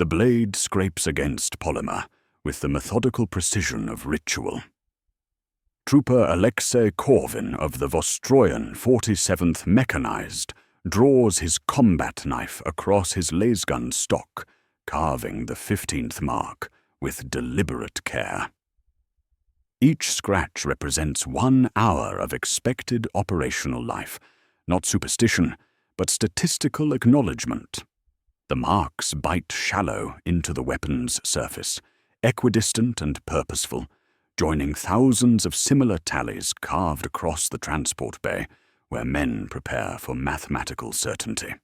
The blade scrapes against polymer with the methodical precision of ritual. Trooper Alexei Corvin of the Vostroyan 47th Mechanized draws his combat knife across his lasgun stock, carving the 15th mark with deliberate care. Each scratch represents 1 hour of expected operational life, not superstition, but statistical acknowledgement. The marks bite shallow into the weapon's surface, equidistant and purposeful, joining thousands of similar tallies carved across the transport bay where men prepare for mathematical certainty.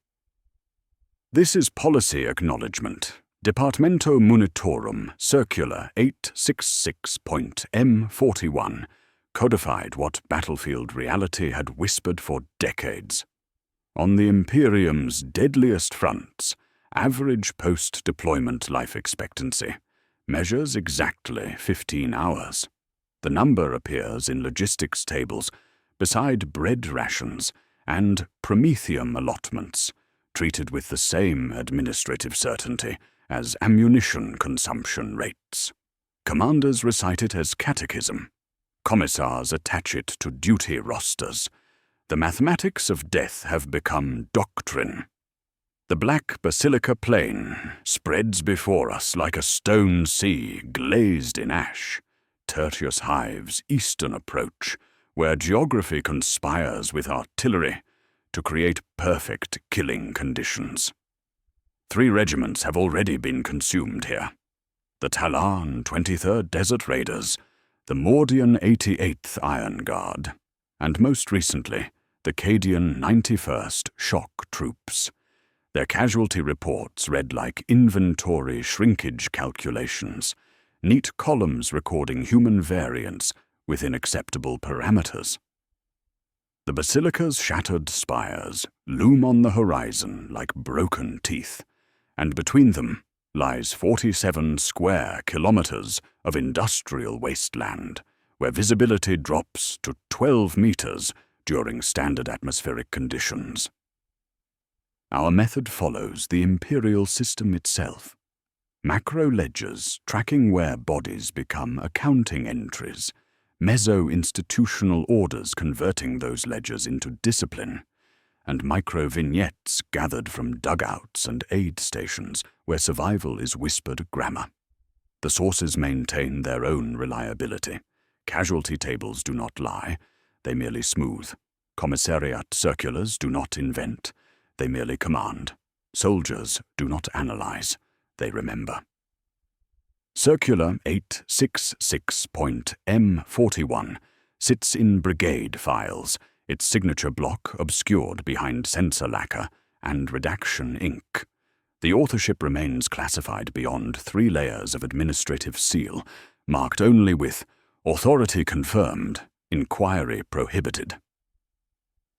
This is policy acknowledgement. Departamento Munitorum Circular 866.M41 codified what battlefield reality had whispered for decades. On the Imperium's deadliest fronts, average post-deployment life expectancy measures exactly 15 hours. The number appears in logistics tables beside bread rations and promethium allotments, treated with the same administrative certainty as ammunition consumption rates. Commanders recite it as catechism. Commissars attach it to duty rosters. The mathematics of death have become doctrine. The black basilica plain spreads before us like a stone sea glazed in ash. Tertius Hive's eastern approach, where geography conspires with artillery to create perfect killing conditions. 3 regiments have already been consumed here. The Talan 23rd Desert Raiders, the Mordian 88th Iron Guard, and most recently, the Cadian 91st Shock Troops. Their casualty reports read like inventory shrinkage calculations, neat columns recording human variance within acceptable parameters. The basilica's shattered spires loom on the horizon like broken teeth, and between them lies 47 square kilometers of industrial wasteland, where visibility drops to 12 meters during standard atmospheric conditions. Our method follows the imperial system itself. Macro ledgers tracking where bodies become accounting entries, meso-institutional orders converting those ledgers into discipline, and micro-vignettes gathered from dugouts and aid stations where survival is whispered grammar. The sources maintain their own reliability. Casualty tables do not lie, they merely smooth. Commissariat circulars do not invent, they merely command. Soldiers do not analyze, they remember. Circular 866.M41 sits in brigade files, its signature block obscured behind censor lacquer and redaction ink. The authorship remains classified beyond 3 layers of administrative seal, marked only with authority confirmed, inquiry prohibited.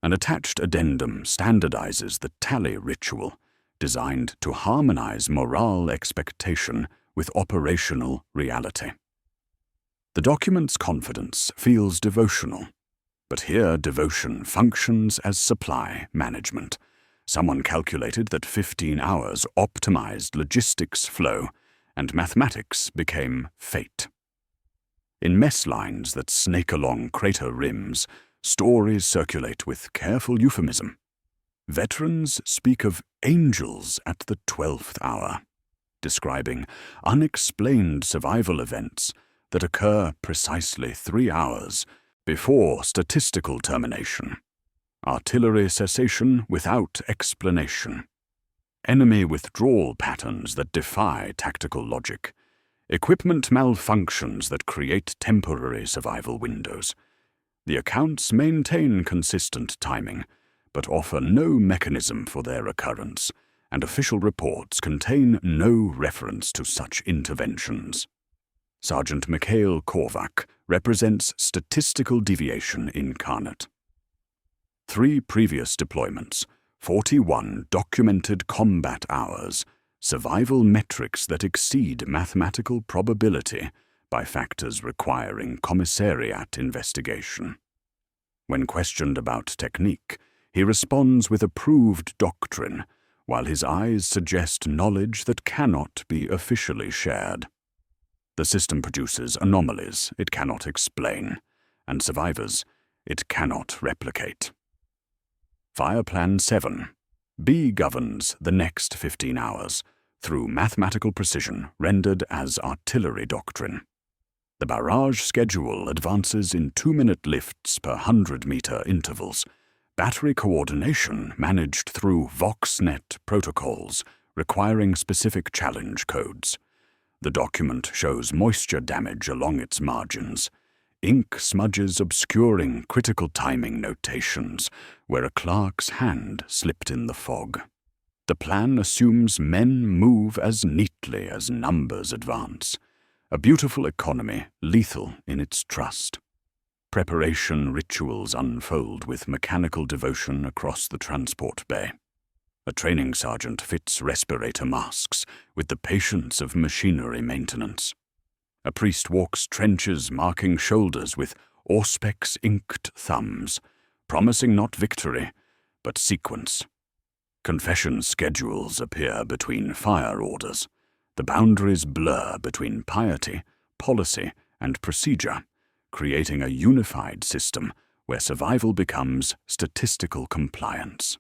An attached addendum standardizes the tally ritual, designed to harmonize morale expectation with operational reality. The document's confidence feels devotional, but here devotion functions as supply management. Someone calculated that 15 hours optimized logistics flow, and mathematics became fate. In mess lines that snake along crater rims, stories circulate with careful euphemism. Veterans speak of angels at the 12th hour, describing unexplained survival events that occur precisely 3 hours before statistical termination. Artillery cessation without explanation. Enemy withdrawal patterns that defy tactical logic. Equipment malfunctions that create temporary survival windows. The accounts maintain consistent timing, but offer no mechanism for their occurrence, and official reports contain no reference to such interventions. Sergeant Mikhail Korvak represents statistical deviation incarnate. 3 previous deployments, 41 documented combat hours, survival metrics that exceed mathematical probability by factors requiring commissariat investigation. When questioned about technique, he responds with approved doctrine, while his eyes suggest knowledge that cannot be officially shared. The system produces anomalies it cannot explain, and survivors it cannot replicate. Fire Plan 7. B governs the next 15 hours through mathematical precision rendered as artillery doctrine. The barrage schedule advances in 2-minute lifts per 100-meter intervals, battery coordination managed through VoxNet protocols requiring specific challenge codes. The document shows moisture damage along its margins, ink smudges obscuring critical timing notations where a clerk's hand slipped in the fog. The plan assumes men move as neatly as numbers advance, a beautiful economy lethal in its trust. Preparation rituals unfold with mechanical devotion across the transport bay. A training sergeant fits respirator masks with the patience of machinery maintenance. A priest walks trenches marking shoulders with Auspex inked thumbs, promising not victory, but sequence. Confession schedules appear between fire orders. The boundaries blur between piety, policy, and procedure, creating a unified system where survival becomes statistical compliance.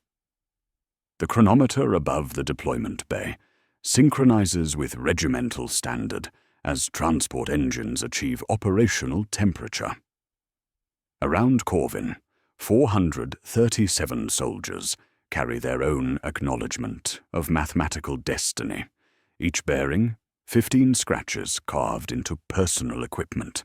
The chronometer above the deployment bay synchronizes with regimental standard as transport engines achieve operational temperature. Around Corvin, 437 soldiers carry their own acknowledgement of mathematical destiny, each bearing 15 scratches carved into personal equipment.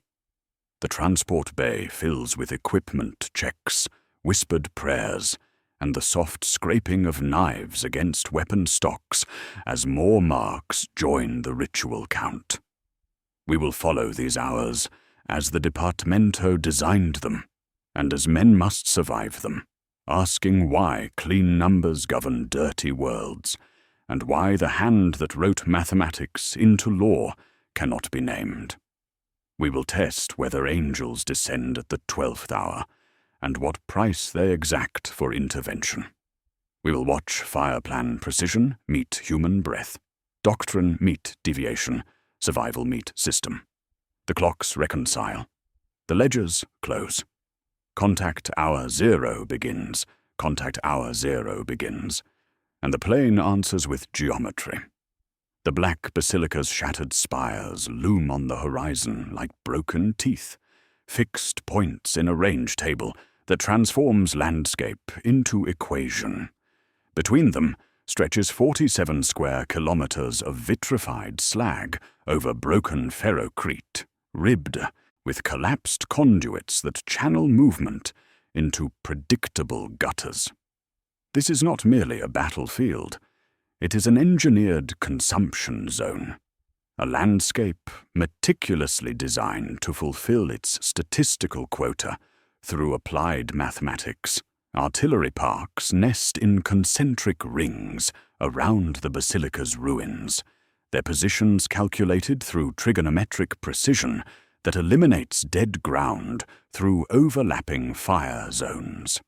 The transport bay fills with equipment checks, whispered prayers, and the soft scraping of knives against weapon stocks as more marks join the ritual count. We will follow these hours as the Departamento designed them, and as men must survive them, asking why clean numbers govern dirty worlds, and why the hand that wrote mathematics into law cannot be named. We will test whether angels descend at the 12th hour, and what price they exact for intervention. We will watch fire plan precision meet human breath, doctrine meet deviation, survival meet system. The clocks reconcile. The ledgers close. Contact hour 0 begins. Contact hour 0 begins. And the plane answers with geometry. The black basilica's shattered spires loom on the horizon like broken teeth, fixed points in a range table that transforms landscape into equation. Between them stretches 47 square kilometers of vitrified slag over broken ferrocrete, ribbed with collapsed conduits that channel movement into predictable gutters. This is not merely a battlefield. It is an engineered consumption zone, a landscape meticulously designed to fulfill its statistical quota through applied mathematics. Artillery parks nest in concentric rings around the basilica's ruins, their positions calculated through trigonometric precision that eliminates dead ground through overlapping fire zones.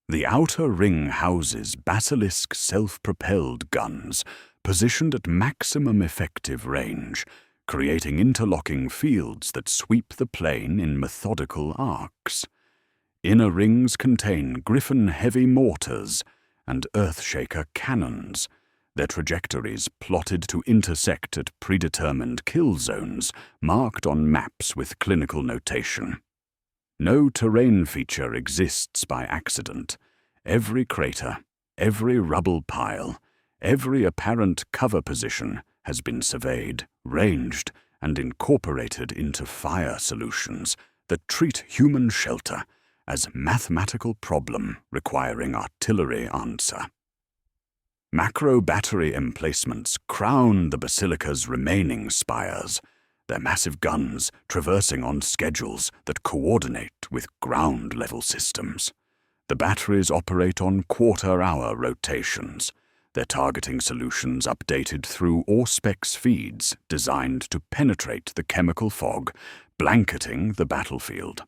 The outer ring houses basilisk self-propelled guns positioned at maximum effective range, creating interlocking fields that sweep the plane in methodical arcs. Inner rings contain Griffin heavy mortars and Earthshaker cannons, their trajectories plotted to intersect at predetermined kill zones marked on maps with clinical notation. No terrain feature exists by accident. Every crater, every rubble pile, every apparent cover position has been surveyed, ranged, and incorporated into fire solutions that treat human shelter as mathematical problem requiring artillery answer. Macro battery emplacements crown the basilica's remaining spires, their massive guns traversing on schedules that coordinate with ground-level systems. The batteries operate on quarter-hour rotations, their targeting solutions updated through Auspex feeds designed to penetrate the chemical fog, blanketing the battlefield.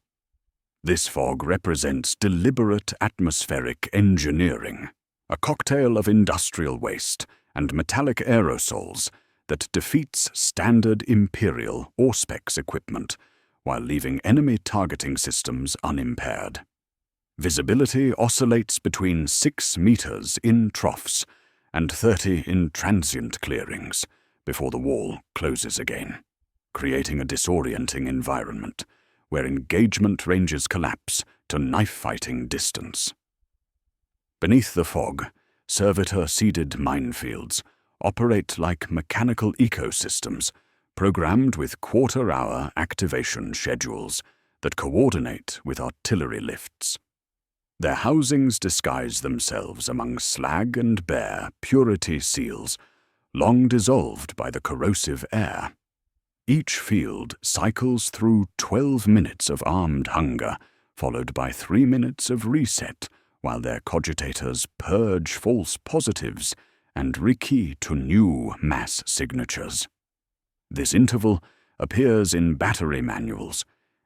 This fog represents deliberate atmospheric engineering, A cocktail of industrial waste and metallic aerosols that defeats standard Imperial Auspex equipment while leaving enemy targeting systems unimpaired. Visibility oscillates between 6 meters in troughs and 30 in transient clearings before the wall closes again, creating a disorienting environment where engagement ranges collapse to knife-fighting distance. Beneath the fog, servitor-seeded minefields operate like mechanical ecosystems programmed with quarter-hour activation schedules that coordinate with artillery lifts. Their housings disguise themselves among slag and bare purity seals, long dissolved by the corrosive air. Each field cycles through 12 minutes of armed hunger, followed by 3 minutes of reset, while their cogitators purge false positives and rekey to new mass signatures. This interval appears in battery manuals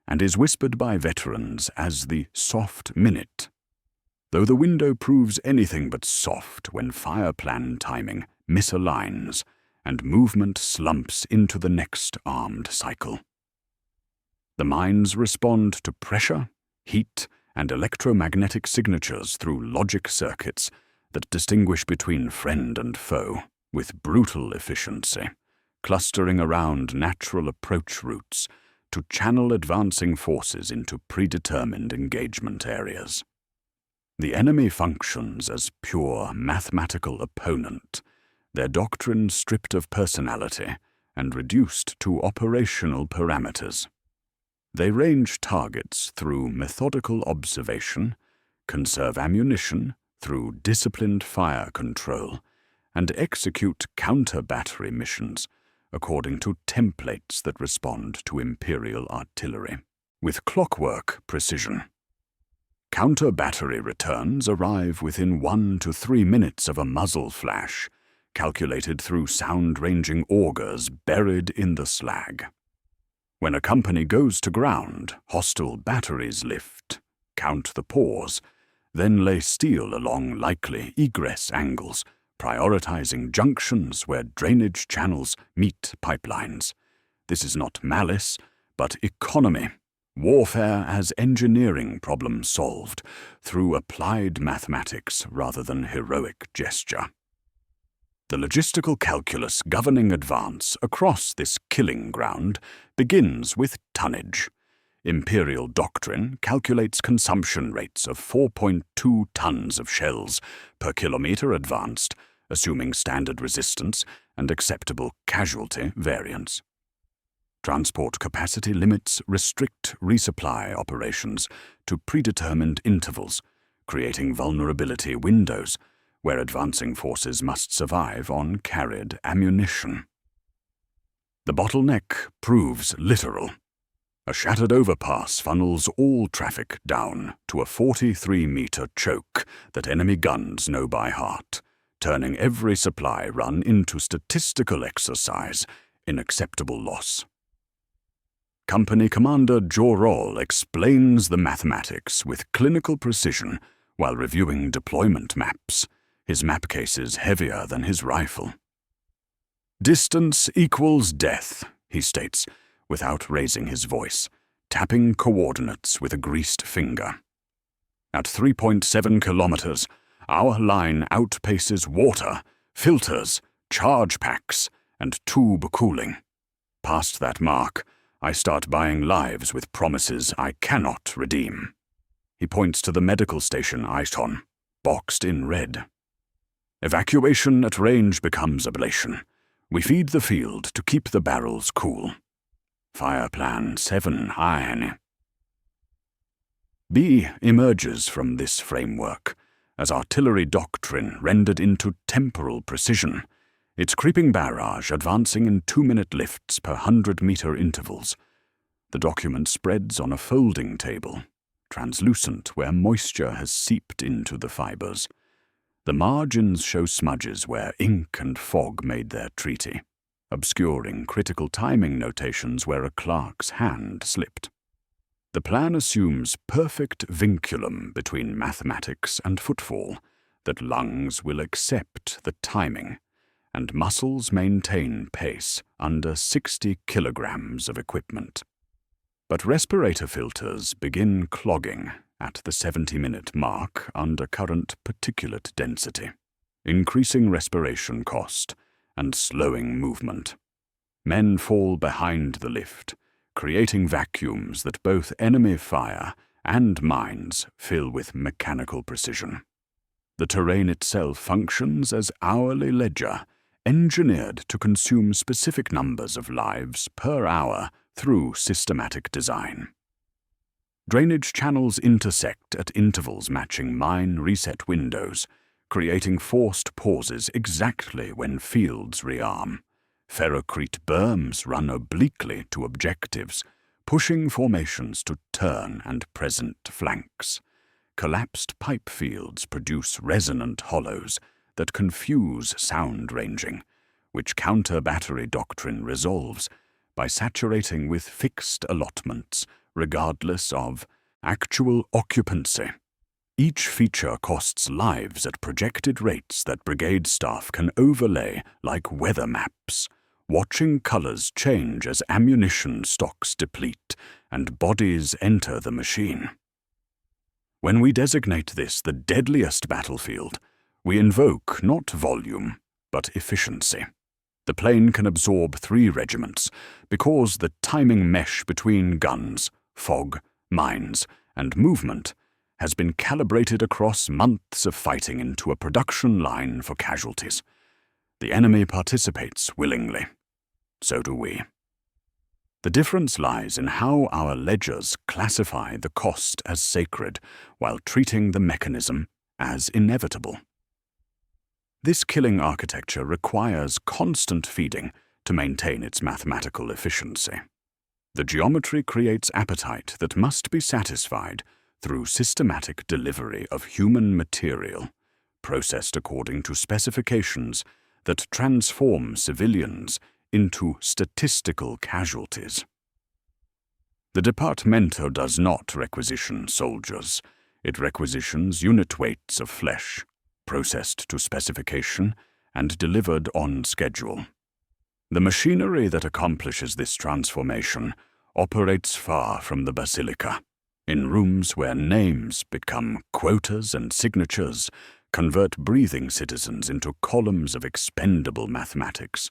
and is whispered by veterans as the soft minute. Though the window proves anything but soft when fire plan timing misaligns and movement slumps into the next armed cycle. The mines respond to pressure, heat, and electromagnetic signatures through logic circuits that distinguish between friend and foe with brutal efficiency, clustering around natural approach routes to channel advancing forces into predetermined engagement areas. The enemy functions as pure mathematical opponent, their doctrine stripped of personality and reduced to operational parameters. They range targets through methodical observation, conserve ammunition through disciplined fire control, and execute counter-battery missions according to templates that respond to Imperial artillery, with clockwork precision. Counter-battery returns arrive within 1 to 3 minutes of a muzzle flash, calculated through sound-ranging augers buried in the slag. When a company goes to ground, hostile batteries lift, count the pause, then lay steel along likely egress angles, prioritizing junctions where drainage channels meet pipelines. This is not malice, but economy. Warfare as engineering problem solved through applied mathematics rather than heroic gesture. The logistical calculus governing advance across this killing ground begins with tonnage. Imperial doctrine calculates consumption rates of 4.2 tons of shells per kilometer advanced, assuming standard resistance and acceptable casualty variance. Transport capacity limits restrict resupply operations to predetermined intervals, creating vulnerability windows where advancing forces must survive on carried ammunition. The bottleneck proves literal. A shattered overpass funnels all traffic down to a 43-meter choke that enemy guns know by heart, turning every supply run into statistical exercise in acceptable loss. Company Commander Jorol explains the mathematics with clinical precision while reviewing deployment maps, his map cases heavier than his rifle. "Distance equals death," he states, without raising his voice, tapping coordinates with a greased finger. At 3.7 kilometers, our line outpaces water, filters, charge packs, and tube cooling. Past that mark, I start buying lives with promises I cannot redeem. He points to the medical station Aiton, boxed in red. Evacuation at range becomes ablation. We feed the field to keep the barrels cool. Fire Plan 7 Iron. B emerges from this framework as artillery doctrine rendered into temporal precision, its creeping barrage advancing in 2-minute lifts per 100-meter intervals. The document spreads on a folding table, translucent where moisture has seeped into the fibers. The margins show smudges where ink and fog made their treaty, obscuring critical timing notations where a clerk's hand slipped. The plan assumes perfect vinculum between mathematics and footfall, that lungs will accept the timing, and muscles maintain pace under 60 kilograms of equipment. But respirator filters begin clogging at the 70-minute mark under current particulate density, increasing respiration cost and slowing movement. Men fall behind the lift, creating vacuums that both enemy fire and mines fill with mechanical precision. The terrain itself functions as hourly ledger, engineered to consume specific numbers of lives per hour through systematic design. Drainage channels intersect at intervals matching mine reset windows, creating forced pauses exactly when fields rearm. Ferrocrete berms run obliquely to objectives, pushing formations to turn and present flanks. Collapsed pipe fields produce resonant hollows that confuse sound ranging, which counter-battery doctrine resolves by saturating with fixed allotments, regardless of actual occupancy. Each feature costs lives at projected rates that brigade staff can overlay like weather maps, watching colors change as ammunition stocks deplete and bodies enter the machine. When we designate this the deadliest battlefield, we invoke not volume, but efficiency. The plane can absorb 3 regiments because the timing mesh between guns, fog, mines, and movement has been calibrated across months of fighting into a production line for casualties. The enemy participates willingly. So do we. The difference lies in how our ledgers classify the cost as sacred while treating the mechanism as inevitable. This killing architecture requires constant feeding to maintain its mathematical efficiency. The geometry creates appetite that must be satisfied through systematic delivery of human material, processed according to specifications that transform civilians into statistical casualties. The Departamento does not requisition soldiers. It requisitions unit weights of flesh, processed to specification and delivered on schedule. The machinery that accomplishes this transformation operates far from the basilica, in rooms where names become quotas and signatures convert breathing citizens into columns of expendable mathematics.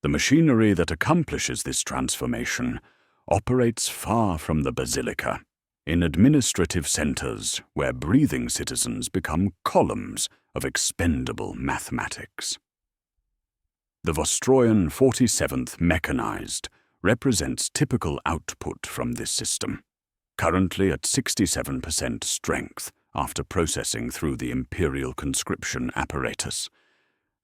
The machinery that accomplishes this transformation operates far from the basilica, in administrative centers where breathing citizens become columns of expendable mathematics. The Vostroyan 47th Mechanized represents typical output from this system, currently at 67% strength after processing through the Imperial conscription apparatus.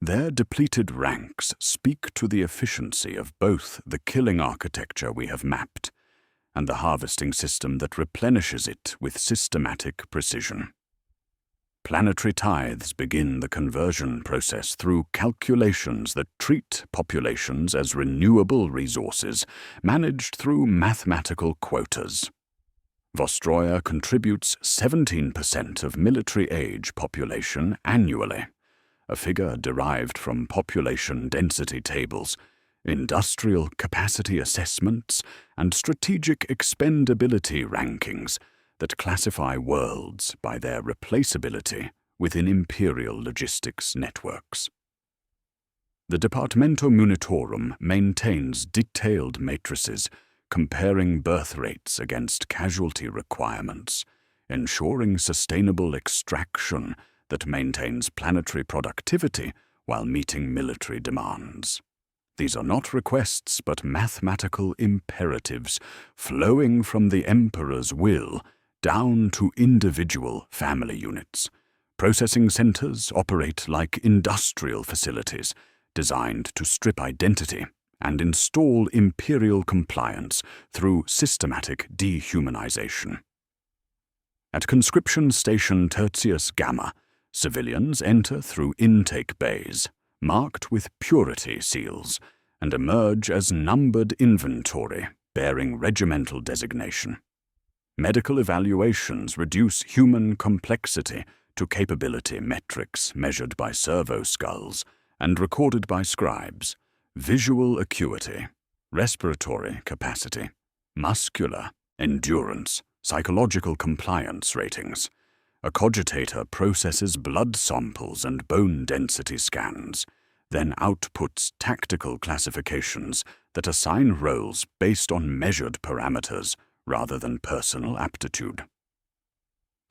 Their depleted ranks speak to the efficiency of both the killing architecture we have mapped and the harvesting system that replenishes it with systematic precision. Planetary tithes begin the conversion process through calculations that treat populations as renewable resources managed through mathematical quotas. Vostroya contributes 17% of military-age population annually, a figure derived from population density tables, industrial capacity assessments, and strategic expendability rankings that classify worlds by their replaceability within imperial logistics networks. The Departamento Munitorum maintains detailed matrices comparing birth rates against casualty requirements, ensuring sustainable extraction that maintains planetary productivity while meeting military demands. These are not requests but mathematical imperatives flowing from the Emperor's will down to individual family units. Processing centers operate like industrial facilities designed to strip identity and install imperial compliance through systematic dehumanization. At Conscription Station Tertius Gamma, civilians enter through intake bays, marked with purity seals, and emerge as numbered inventory bearing regimental designation. Medical evaluations reduce human complexity to capability metrics measured by servo skulls and recorded by scribes, visual acuity, respiratory capacity, muscular, endurance, psychological compliance ratings. A cogitator processes blood samples and bone density scans, then outputs tactical classifications that assign roles based on measured parameters rather than personal aptitude.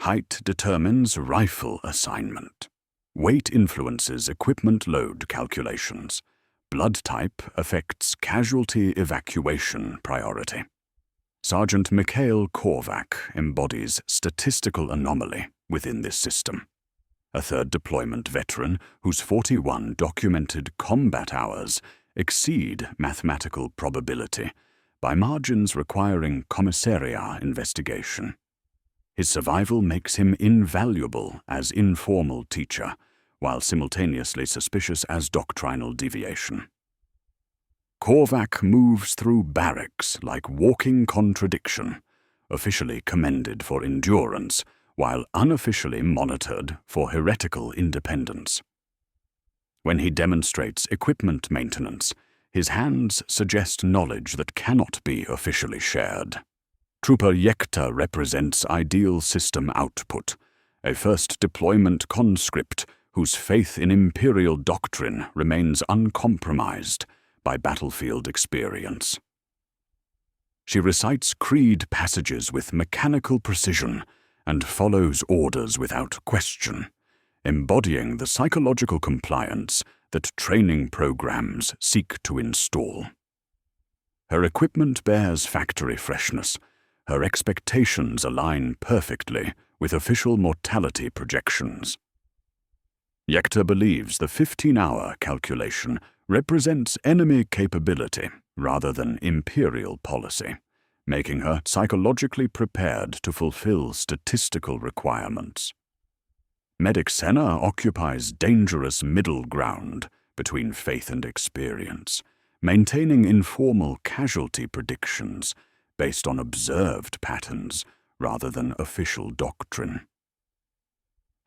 Height determines rifle assignment. Weight influences equipment load calculations. Blood type affects casualty evacuation priority. Sergeant Mikhail Korvac embodies statistical anomaly within this system. A third deployment veteran whose 41 documented combat hours exceed mathematical probability by margins requiring commissariat investigation. His survival makes him invaluable as informal teacher, while simultaneously suspicious as doctrinal deviation. Korvac moves through barracks like walking contradiction, officially commended for endurance, while unofficially monitored for heretical independence. When he demonstrates equipment maintenance, his hands suggest knowledge that cannot be officially shared. Trooper Yekta represents ideal system output, a first deployment conscript whose faith in Imperial doctrine remains uncompromised by battlefield experience. She recites creed passages with mechanical precision and follows orders without question, embodying the psychological compliance that training programs seek to install. Her equipment bears factory freshness. Her expectations align perfectly with official mortality projections. Yekta believes the 15-hour calculation represents enemy capability rather than Imperial policy, making her psychologically prepared to fulfill statistical requirements. Medic Senna occupies dangerous middle ground between faith and experience, maintaining informal casualty predictions based on observed patterns rather than official doctrine.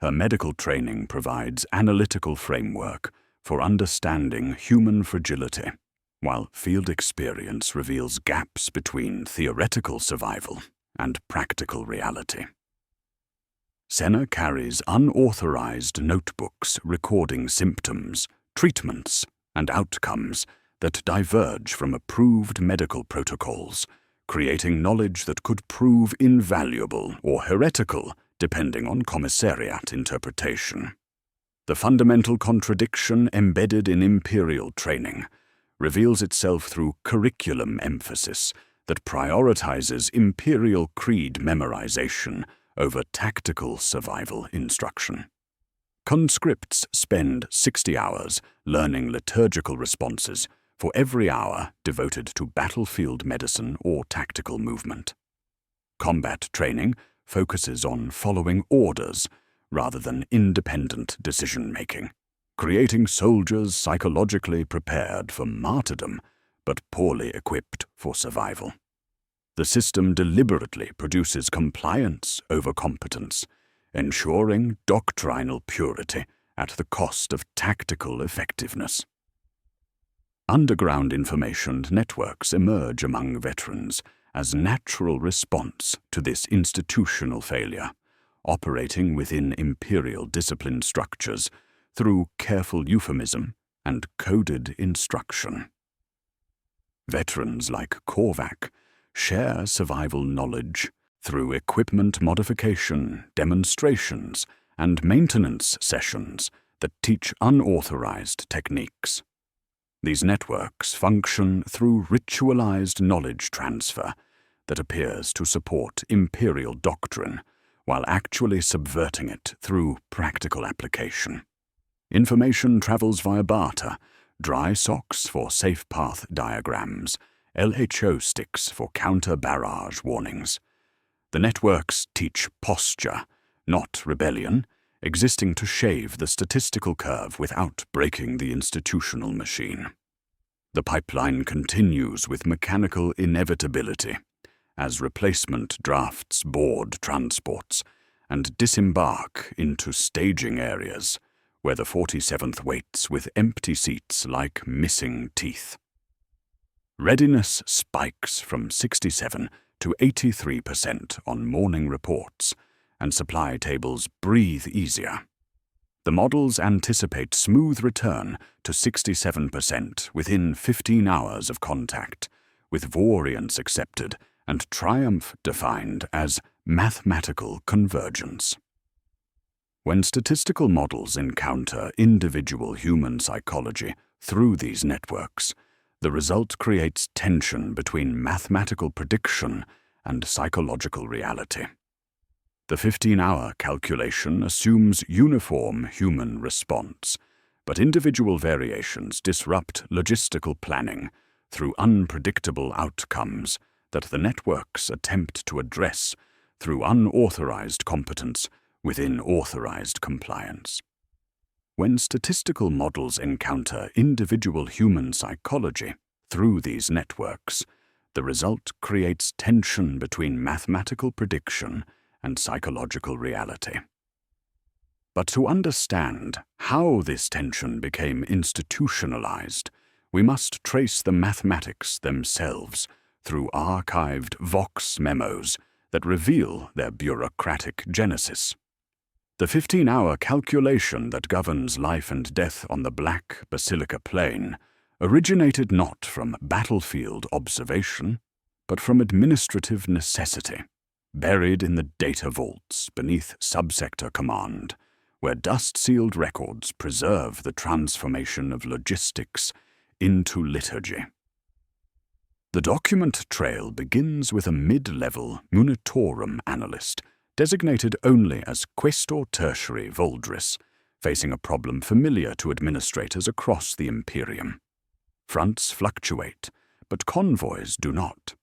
Her medical training provides analytical framework for understanding human fragility, while field experience reveals gaps between theoretical survival and practical reality. Senna carries unauthorized notebooks recording symptoms, treatments, and outcomes that diverge from approved medical protocols, creating knowledge that could prove invaluable or heretical depending on commissariat interpretation. The fundamental contradiction embedded in Imperial training reveals itself through curriculum emphasis that prioritizes Imperial creed memorization over tactical survival instruction. Conscripts spend 60 hours learning liturgical responses for every hour devoted to battlefield medicine or tactical movement. Combat training focuses on following orders rather than independent decision-making, creating soldiers psychologically prepared for martyrdom but poorly equipped for survival. The system deliberately produces compliance over competence, ensuring doctrinal purity at the cost of tactical effectiveness. Underground information networks emerge among veterans as natural response to this institutional failure, operating within Imperial discipline structures through careful euphemism and coded instruction. Veterans like Korvac share survival knowledge through equipment modification, demonstrations, and maintenance sessions that teach unauthorized techniques. These networks function through ritualized knowledge transfer that appears to support Imperial doctrine while actually subverting it through practical application. Information travels via barter, dry socks for safe path diagrams, LHO sticks for counter-barrage warnings. The networks teach posture, not rebellion, existing to shave the statistical curve without breaking the institutional machine. The pipeline continues with mechanical inevitability as replacement drafts board transports and disembark into staging areas, where the 47th waits with empty seats like missing teeth. Readiness spikes from 67 to 83% on morning reports, and supply tables breathe easier. The models anticipate smooth return to 67% within 15 hours of contact, with variance accepted and triumph defined as mathematical convergence. When statistical models encounter individual human psychology through these networks, the result creates tension between mathematical prediction and psychological reality. The 15-hour calculation assumes uniform human response, but individual variations disrupt logistical planning through unpredictable outcomes that the networks attempt to address through unauthorized competence within authorized compliance. When statistical models encounter individual human psychology through these networks, the result creates tension between mathematical prediction and psychological reality. But to understand how this tension became institutionalized, we must trace the mathematics themselves through archived Vox memos that reveal their bureaucratic genesis. The 15-hour calculation that governs life and death on the Black Basilica Plain originated not from battlefield observation, but from administrative necessity, buried in the data vaults beneath subsector command, where dust-sealed records preserve the transformation of logistics into liturgy. The document trail begins with a mid-level Munitorum analyst, designated only as Questor Tertiary Voldris, facing a problem familiar to administrators across the Imperium. Fronts fluctuate, but convoys do not.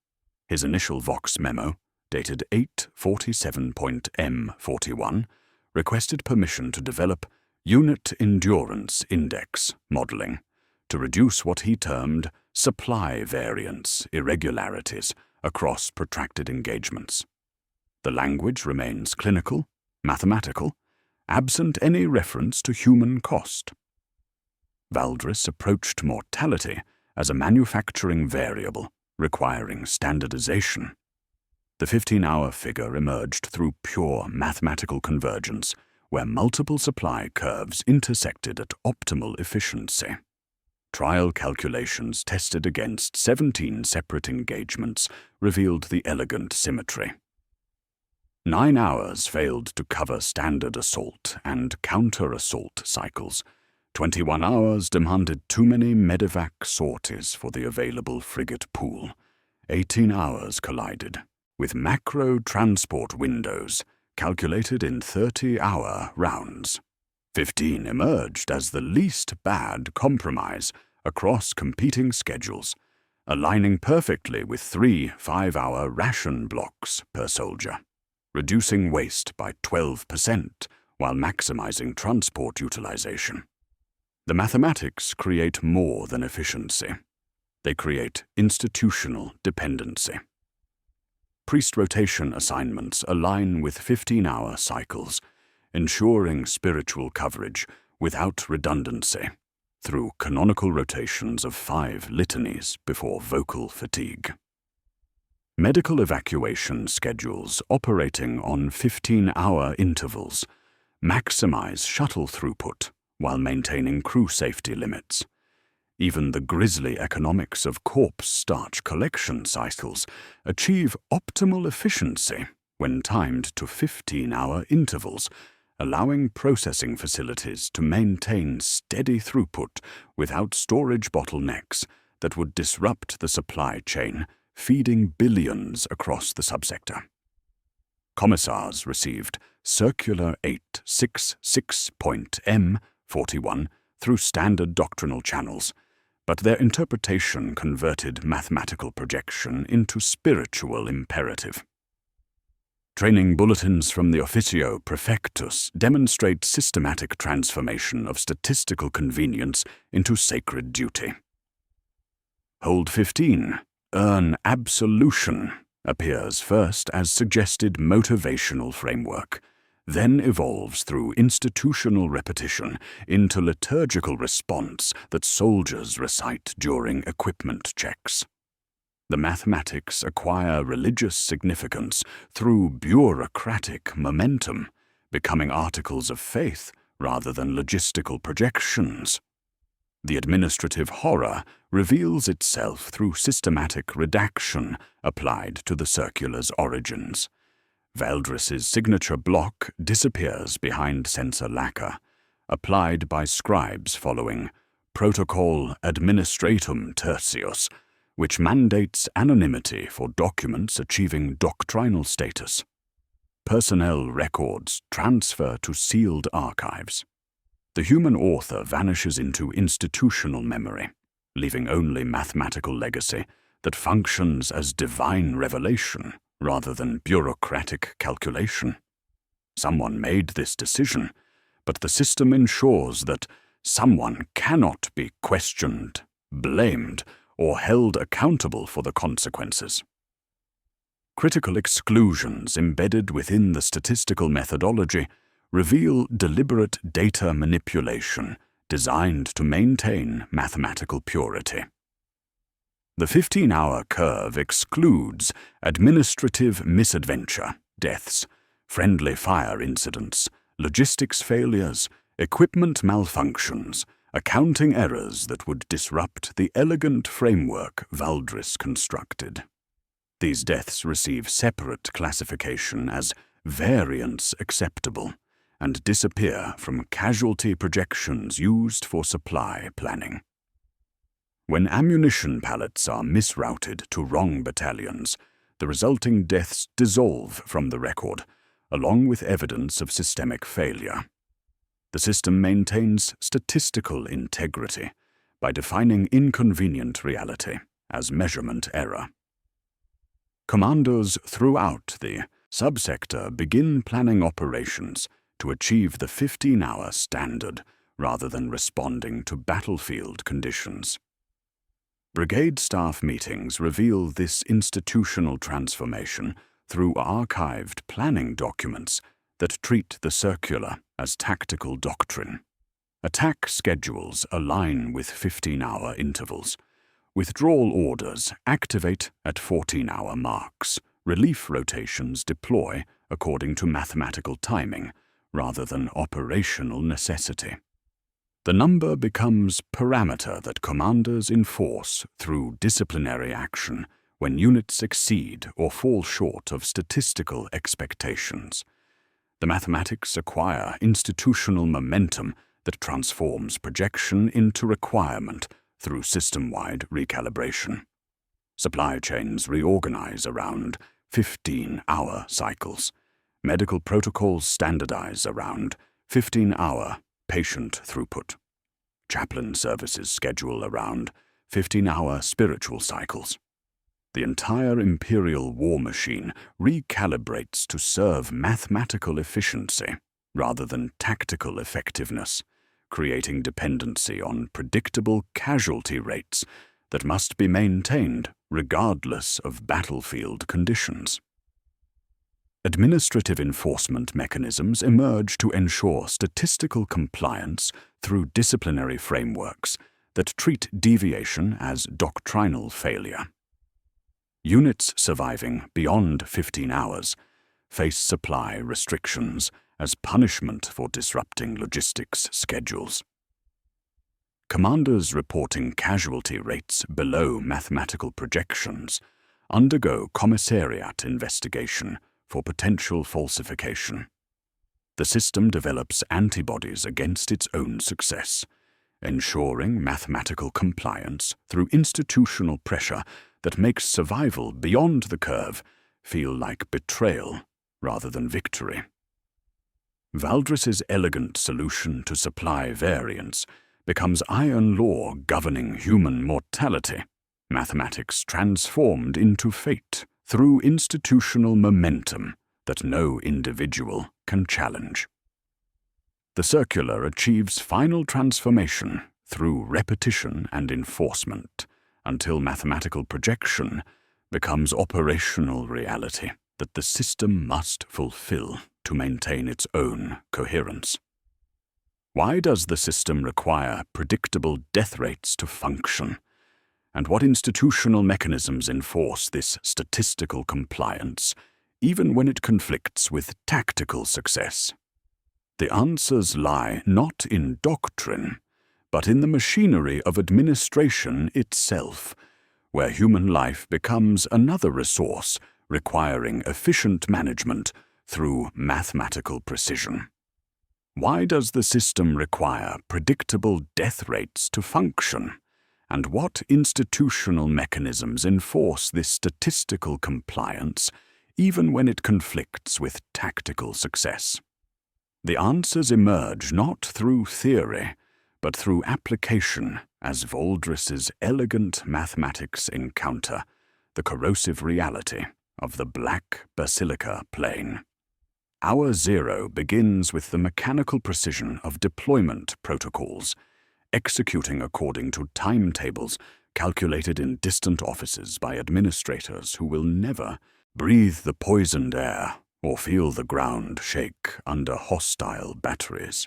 His initial Vox memo, dated 847.M41, requested permission to develop Unit Endurance Index modeling to reduce what he termed supply variance irregularities across protracted engagements. The language remains clinical, mathematical, absent any reference to human cost. Valdris approached mortality as a manufacturing variable requiring standardization. The 15-hour figure emerged through pure mathematical convergence, where multiple supply curves intersected at optimal efficiency. Trial calculations tested against 17 separate engagements revealed the elegant symmetry. 9 hours failed to cover standard assault and counter-assault cycles. 21 hours demanded too many medevac sorties for the available frigate pool. 18 hours collided with macro transport windows calculated in 30-hour rounds. 15 emerged as the least bad compromise across competing schedules, aligning perfectly with 3 5-hour ration blocks per soldier, reducing waste by 12% while maximizing transport utilization. The mathematics create more than efficiency. They create institutional dependency. Priest rotation assignments align with 15-hour cycles, ensuring spiritual coverage without redundancy through canonical rotations of 5 litanies before vocal fatigue. Medical evacuation schedules operating on 15-hour intervals maximize shuttle throughput while maintaining crew safety limits. Even the grisly economics of corpse starch collection cycles achieve optimal efficiency when timed to 15-hour intervals, allowing processing facilities to maintain steady throughput without storage bottlenecks that would disrupt the supply chain, feeding billions across the subsector. Commissars received Circular 866.M41 through standard doctrinal channels, but their interpretation converted mathematical projection into spiritual imperative. Training bulletins from the Officio Prefectus demonstrate systematic transformation of statistical convenience into sacred duty. Hold 15, Earn Absolution, appears first as suggested motivational framework, then evolves through institutional repetition into liturgical response that soldiers recite during equipment checks. The mathematics acquire religious significance through bureaucratic momentum, becoming articles of faith rather than logistical projections. The administrative horror reveals itself through systematic redaction applied to the circular's origins. Valdris's signature block disappears behind censor lacquer, applied by scribes following Protocol Administratum Tertius, which mandates anonymity for documents achieving doctrinal status. Personnel records transfer to sealed archives. The human author vanishes into institutional memory, leaving only mathematical legacy that functions as divine revelation rather than bureaucratic calculation. Someone made this decision, but the system ensures that someone cannot be questioned, blamed, or held accountable for the consequences. Critical exclusions embedded within the statistical methodology reveal deliberate data manipulation designed to maintain mathematical purity. The 15-hour curve excludes administrative misadventure, deaths, friendly fire incidents, logistics failures, equipment malfunctions, accounting errors that would disrupt the elegant framework Valdris constructed. These deaths receive separate classification as variance acceptable and disappear from casualty projections used for supply planning. When ammunition pallets are misrouted to wrong battalions, the resulting deaths dissolve from the record, along with evidence of systemic failure. The system maintains statistical integrity by defining inconvenient reality as measurement error. Commanders throughout the subsector begin planning operations to achieve the 15-hour standard rather than responding to battlefield conditions. Brigade staff meetings reveal this institutional transformation through archived planning documents that treat the circular as tactical doctrine. Attack schedules align with 15-hour intervals. Withdrawal orders activate at 14-hour marks. Relief rotations deploy according to mathematical timing rather than operational necessity. The number becomes parameter that commanders enforce through disciplinary action when units exceed or fall short of statistical expectations. The mathematics acquire institutional momentum that transforms projection into requirement through system-wide recalibration. Supply chains reorganize around 15-hour cycles. Medical protocols standardize around 15-hour patient throughput. Chaplain services schedule around 15-hour spiritual cycles. The entire Imperial war machine recalibrates to serve mathematical efficiency rather than tactical effectiveness, creating dependency on predictable casualty rates that must be maintained regardless of battlefield conditions. Administrative enforcement mechanisms emerge to ensure statistical compliance through disciplinary frameworks that treat deviation as doctrinal failure. Units surviving beyond 15 hours face supply restrictions as punishment for disrupting logistics schedules. Commanders reporting casualty rates below mathematical projections undergo commissariat investigation for potential falsification. The system develops antibodies against its own success, ensuring mathematical compliance through institutional pressure that makes survival beyond the curve feel like betrayal rather than victory. Valdris's elegant solution to supply variance becomes iron law governing human mortality, mathematics transformed into fate through institutional momentum that no individual can challenge. The circular achieves final transformation through repetition and enforcement until mathematical projection becomes operational reality that the system must fulfill to maintain its own coherence. Why does the system require predictable death rates to function? And what institutional mechanisms enforce this statistical compliance, even when it conflicts with tactical success? The answers lie not in doctrine, but in the machinery of administration itself, where human life becomes another resource requiring efficient management through mathematical precision. Why does the system require predictable death rates to function? And what institutional mechanisms enforce this statistical compliance, even when it conflicts with tactical success? The answers emerge not through theory, but through application, as Valdris's elegant mathematics encounter the corrosive reality of the Black Basilica plane. Our zero begins with the mechanical precision of deployment protocols, executing according to timetables calculated in distant offices by administrators who will never breathe the poisoned air or feel the ground shake under hostile batteries.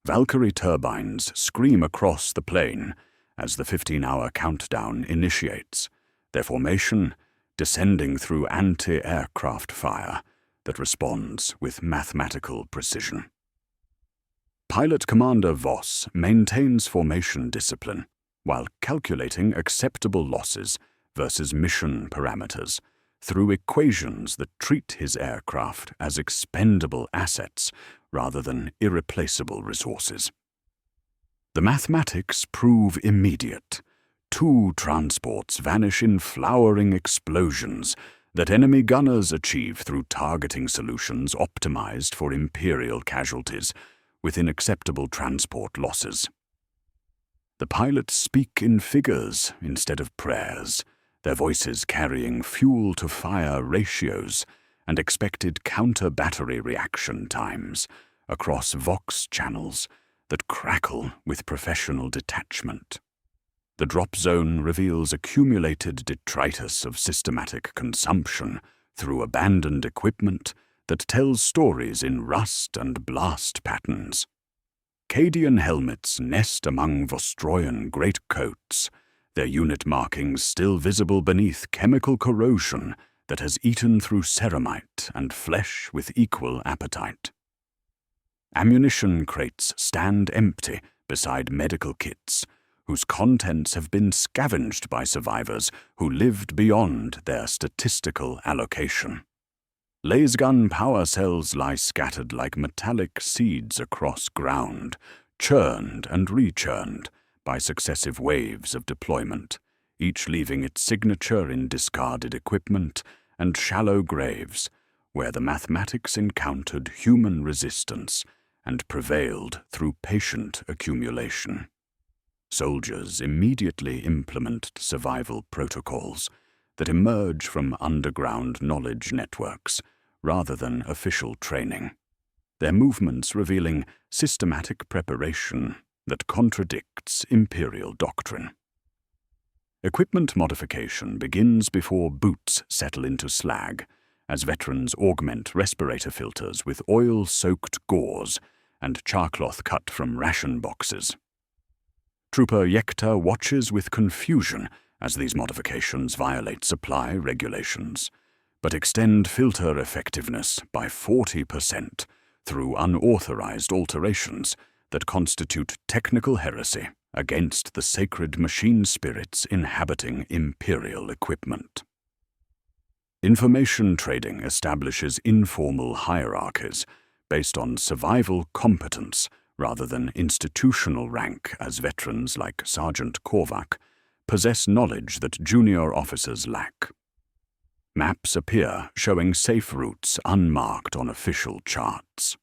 Valkyrie turbines scream across the plain as the 15-hour countdown initiates, their formation descending through anti-aircraft fire that responds with mathematical precision. Pilot Commander Voss maintains formation discipline while calculating acceptable losses versus mission parameters through equations that treat his aircraft as expendable assets rather than irreplaceable resources. The mathematics prove immediate. 2 transports vanish in flowering explosions that enemy gunners achieve through targeting solutions optimized for Imperial casualties within acceptable transport losses. The pilots speak in figures instead of prayers, their voices carrying fuel-to-fire ratios and expected counter-battery reaction times across Vox channels that crackle with professional detachment. The drop zone reveals accumulated detritus of systematic consumption through abandoned equipment that tells stories in rust and blast patterns. Cadian helmets nest among Vostroyan greatcoats, their unit markings still visible beneath chemical corrosion that has eaten through ceramite and flesh with equal appetite. Ammunition crates stand empty beside medical kits, whose contents have been scavenged by survivors who lived beyond their statistical allocation. Lasergun power cells lie scattered like metallic seeds across ground, churned and rechurned by successive waves of deployment, each leaving its signature in discarded equipment and shallow graves where the mathematics encountered human resistance and prevailed through patient accumulation. Soldiers immediately implement survival protocols that emerge from underground knowledge networks rather than official training, their movements revealing systematic preparation that contradicts Imperial doctrine. Equipment modification begins before boots settle into slag, as veterans augment respirator filters with oil-soaked gauze and charcloth cut from ration boxes. Trooper Yekta watches with confusion as these modifications violate supply regulations, but extend filter effectiveness by 40% through unauthorized alterations that constitute technical heresy against the sacred machine spirits inhabiting Imperial equipment. Information trading establishes informal hierarchies based on survival competence rather than institutional rank, as veterans like Sergeant Korvac possess knowledge that junior officers lack. Maps appear showing safe routes unmarked on official charts.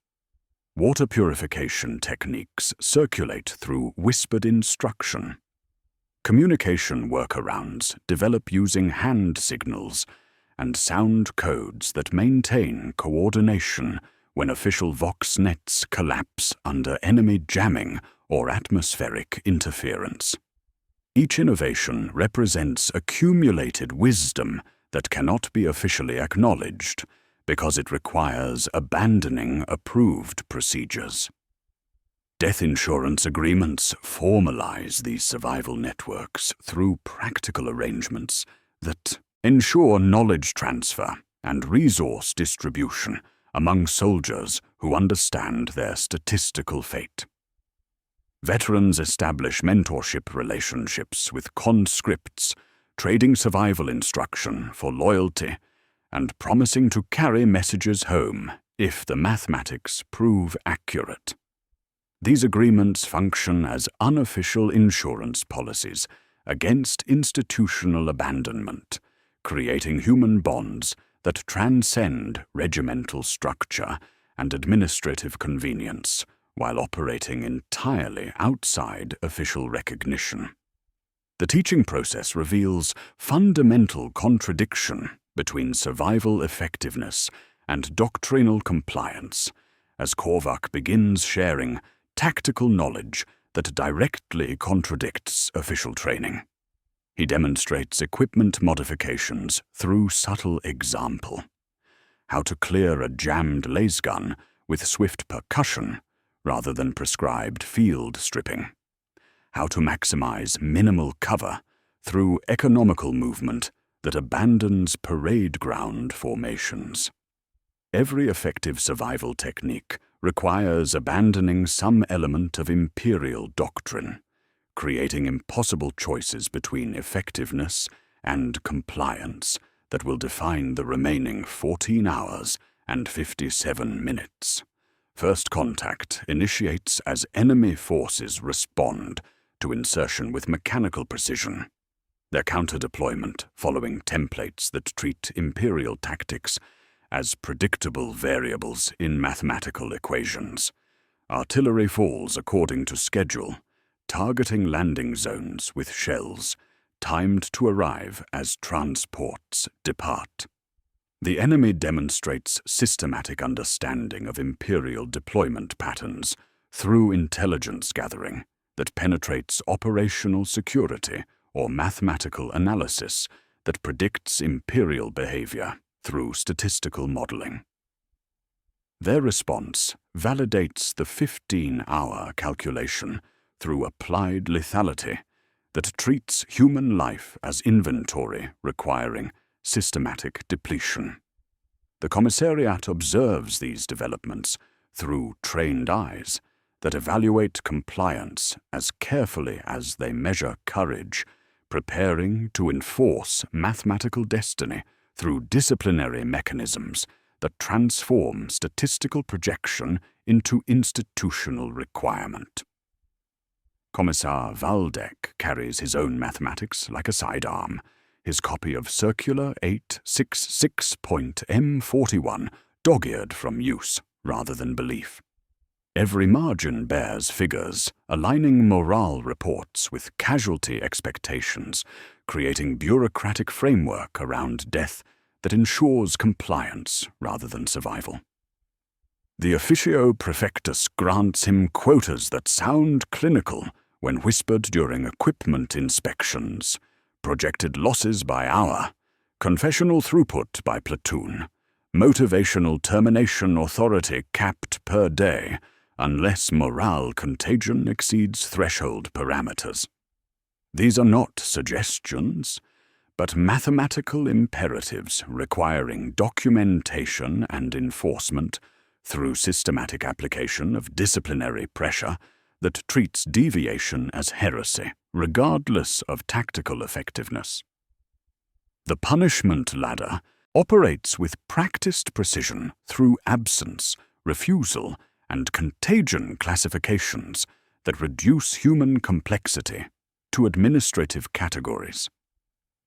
Water purification techniques circulate through whispered instruction. Communication workarounds develop using hand signals and sound codes that maintain coordination when official Vox nets collapse under enemy jamming or atmospheric interference. Each innovation represents accumulated wisdom that cannot be officially acknowledged, because it requires abandoning approved procedures. Death insurance agreements formalize these survival networks through practical arrangements that ensure knowledge transfer and resource distribution among soldiers who understand their statistical fate. Veterans establish mentorship relationships with conscripts, trading survival instruction for loyalty and promising to carry messages home if the mathematics prove accurate. These agreements function as unofficial insurance policies against institutional abandonment, creating human bonds that transcend regimental structure and administrative convenience while operating entirely outside official recognition. The teaching process reveals fundamental contradiction between survival effectiveness and doctrinal compliance, as Korvac begins sharing tactical knowledge that directly contradicts official training. He demonstrates equipment modifications through subtle example. How to clear a jammed lasgun with swift percussion rather than prescribed field stripping. How to maximize minimal cover through economical movement that abandons parade ground formations. Every effective survival technique requires abandoning some element of imperial doctrine, creating impossible choices between effectiveness and compliance that will define the remaining 14 hours and 57 minutes. First contact initiates as enemy forces respond to insertion with mechanical precision. Their counter-deployment following templates that treat imperial tactics as predictable variables in mathematical equations. Artillery falls according to schedule, targeting landing zones with shells, timed to arrive as transports depart. The enemy demonstrates systematic understanding of imperial deployment patterns through intelligence gathering that penetrates operational security or mathematical analysis that predicts imperial behavior through statistical modeling. Their response validates the 15-hour calculation through applied lethality that treats human life as inventory requiring systematic depletion. The commissariat observes these developments through trained eyes that evaluate compliance as carefully as they measure courage, preparing to enforce mathematical destiny through disciplinary mechanisms that transform statistical projection into institutional requirement. Commissar Waldeck carries his own mathematics like a sidearm, his copy of Circular 866.M41 dog-eared from use rather than belief. Every margin bears figures, aligning morale reports with casualty expectations, creating bureaucratic framework around death that ensures compliance rather than survival. The officio prefectus grants him quotas that sound clinical when whispered during equipment inspections, projected losses by hour, confessional throughput by platoon, motivational termination authority capped per day, unless morale contagion exceeds threshold parameters. These are not suggestions, but mathematical imperatives requiring documentation and enforcement through systematic application of disciplinary pressure that treats deviation as heresy, regardless of tactical effectiveness. The punishment ladder operates with practiced precision through absence, refusal, and contagion classifications that reduce human complexity to administrative categories.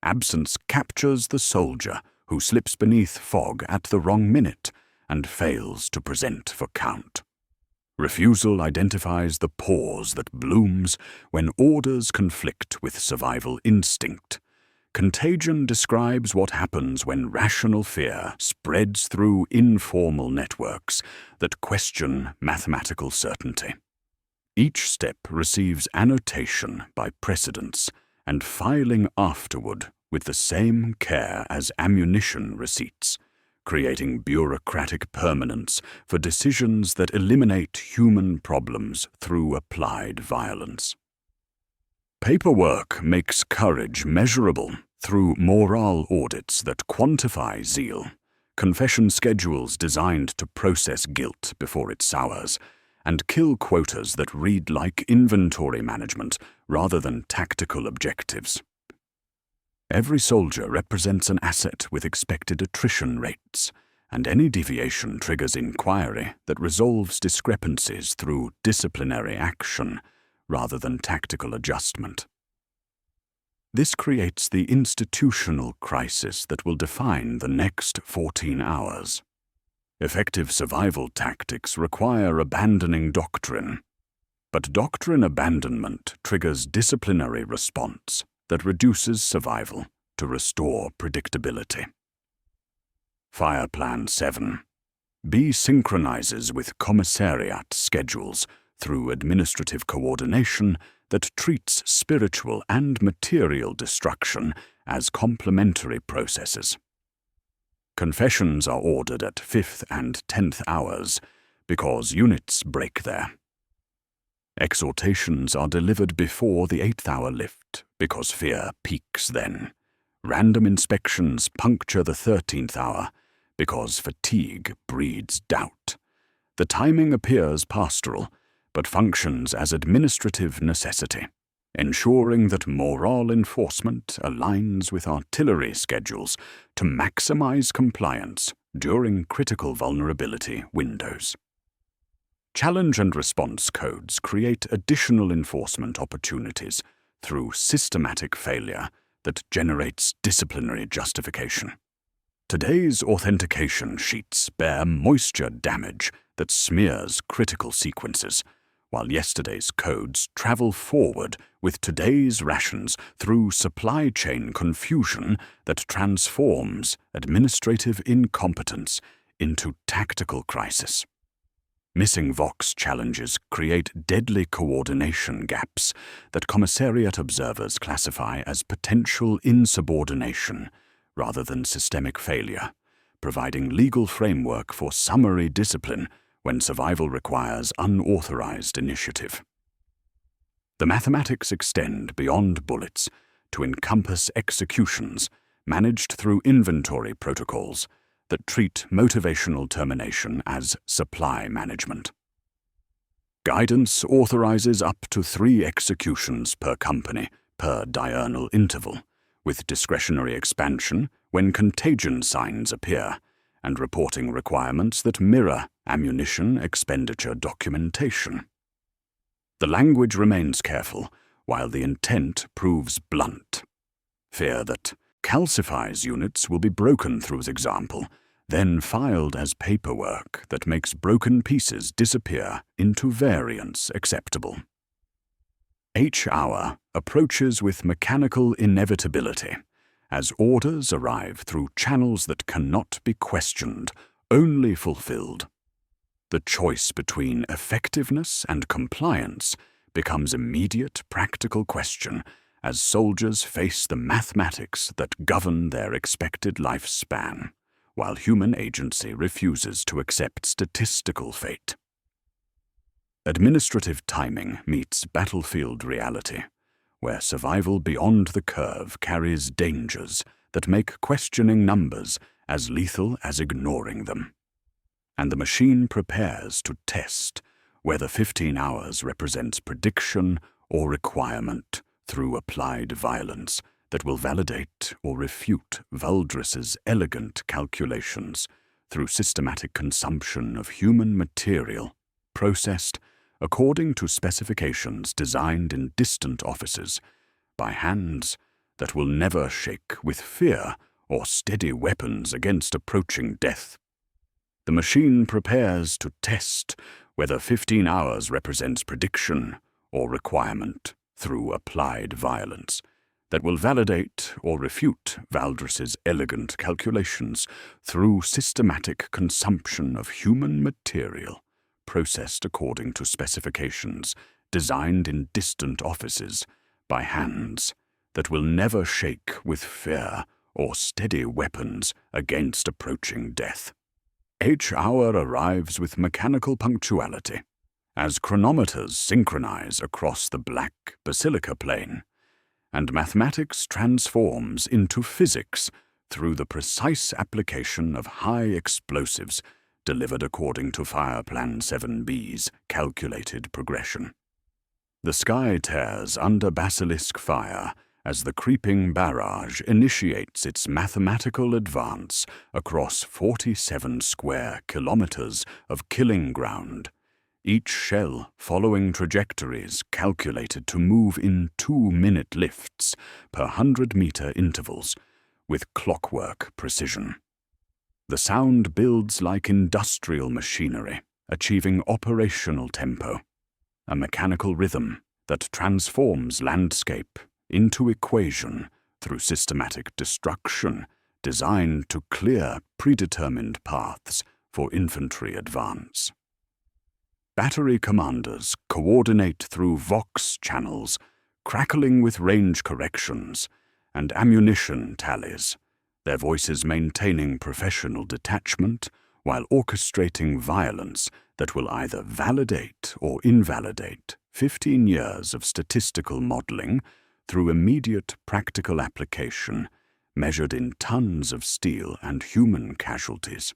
Absence captures the soldier who slips beneath fog at the wrong minute and fails to present for count. Refusal identifies the pause that blooms when orders conflict with survival instinct. Contagion describes what happens when rational fear spreads through informal networks that question mathematical certainty. Each step receives annotation by precedence and filing afterward with the same care as ammunition receipts, creating bureaucratic permanence for decisions that eliminate human problems through applied violence. Paperwork makes courage measurable through morale audits that quantify zeal, confession schedules designed to process guilt before it sours, and kill quotas that read like inventory management rather than tactical objectives. Every soldier represents an asset with expected attrition rates, and any deviation triggers inquiry that resolves discrepancies through disciplinary action rather than tactical adjustment. This creates the institutional crisis that will define the next 14 hours. Effective survival tactics require abandoning doctrine, but doctrine abandonment triggers disciplinary response that reduces survival to restore predictability. Fire Plan 7. B synchronizes with commissariat schedules through administrative coordination that treats spiritual and material destruction as complementary processes. Confessions are ordered at 5th and 10th hours because units break there. Exhortations are delivered before the 8th hour lift because fear peaks then. Random inspections puncture the 13th hour because fatigue breeds doubt. The timing appears pastoral, but functions as administrative necessity, ensuring that morale enforcement aligns with artillery schedules to maximize compliance during critical vulnerability windows. Challenge and response codes create additional enforcement opportunities through systematic failure that generates disciplinary justification. Today's authentication sheets bear moisture damage that smears critical sequences, while yesterday's codes travel forward with today's rations through supply chain confusion that transforms administrative incompetence into tactical crisis. Missing Vox challenges create deadly coordination gaps that commissariat observers classify as potential insubordination rather than systemic failure, providing legal framework for summary discipline when survival requires unauthorized initiative. The mathematics extend beyond bullets to encompass executions managed through inventory protocols that treat motivational termination as supply management. Guidance authorizes up to 3 executions per company per diurnal interval, with discretionary expansion when contagion signs appear, and reporting requirements that mirror ammunition expenditure documentation. The language remains careful, while the intent proves blunt. Fear that calcifies units will be broken through its example, then filed as paperwork that makes broken pieces disappear into variants acceptable. H-hour approaches with mechanical inevitability, as orders arrive through channels that cannot be questioned, only fulfilled. The choice between effectiveness and compliance becomes immediate practical question as soldiers face the mathematics that govern their expected lifespan, while human agency refuses to accept statistical fate. Administrative timing meets battlefield reality, where survival beyond the curve carries dangers that make questioning numbers as lethal as ignoring them. And the machine prepares to test whether 15 hours represents prediction or requirement through applied violence that will validate or refute Valdris's elegant calculations through systematic consumption of human material, processed according to specifications designed in distant offices, by hands that will never shake with fear or steady weapons against approaching death. The machine prepares to test whether 15 hours represents prediction or requirement through applied violence that will validate or refute Valdris's elegant calculations through systematic consumption of human material, processed according to specifications designed in distant offices by hands that will never shake with fear or steady weapons against approaching death. Each hour arrives with mechanical punctuality, as chronometers synchronize across the black basilica plane, and mathematics transforms into physics through the precise application of high explosives delivered according to Fire Plan 7B's calculated progression. The sky tears under basilisk fire as the creeping barrage initiates its mathematical advance across 47 square kilometers of killing ground, each shell following trajectories calculated to move in 2-minute lifts per 100-meter intervals with clockwork precision. The sound builds like industrial machinery, achieving operational tempo, a mechanical rhythm that transforms landscape into equation through systematic destruction designed to clear predetermined paths for infantry advance. Battery commanders coordinate through Vox channels, crackling with range corrections and ammunition tallies, their voices maintaining professional detachment while orchestrating violence that will either validate or invalidate 15 years of statistical modeling through immediate practical application measured in tons of steel and human casualties.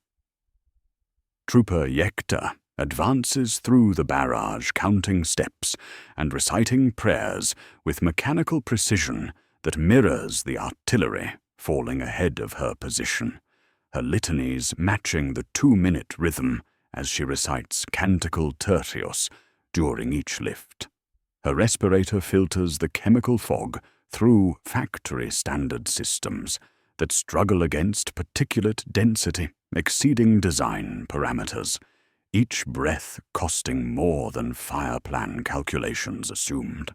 Trooper Yekta advances through the barrage, counting steps and reciting prayers with mechanical precision that mirrors the artillery falling ahead of her position, her litanies matching the 2-minute rhythm as she recites Canticle Tertius during each lift. Her respirator filters the chemical fog through factory-standard systems that struggle against particulate density exceeding design parameters, each breath costing more than fire plan calculations assumed.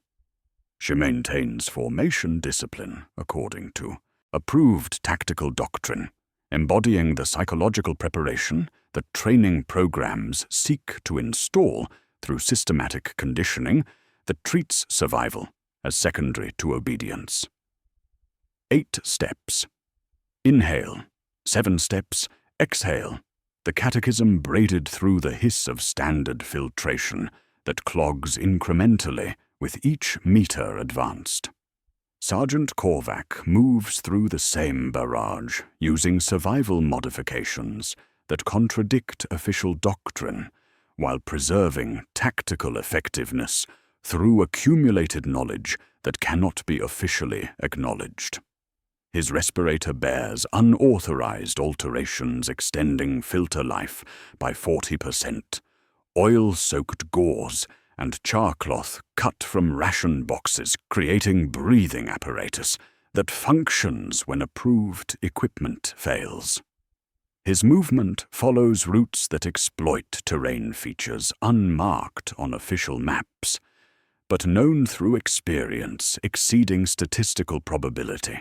She maintains formation discipline according to approved tactical doctrine, embodying the psychological preparation that training programs seek to install through systematic conditioning that treats survival as secondary to obedience. 8 steps. Inhale. 7 steps. Exhale. The catechism braided through the hiss of standard filtration that clogs incrementally with each meter advanced. Sergeant Korvac moves through the same barrage using survival modifications that contradict official doctrine while preserving tactical effectiveness through accumulated knowledge that cannot be officially acknowledged. His respirator bears unauthorized alterations extending filter life by 40%, oil-soaked gauze, and charcloth cut from ration boxes creating breathing apparatus that functions when approved equipment fails. His movement follows routes that exploit terrain features unmarked on official maps, but known through experience exceeding statistical probability,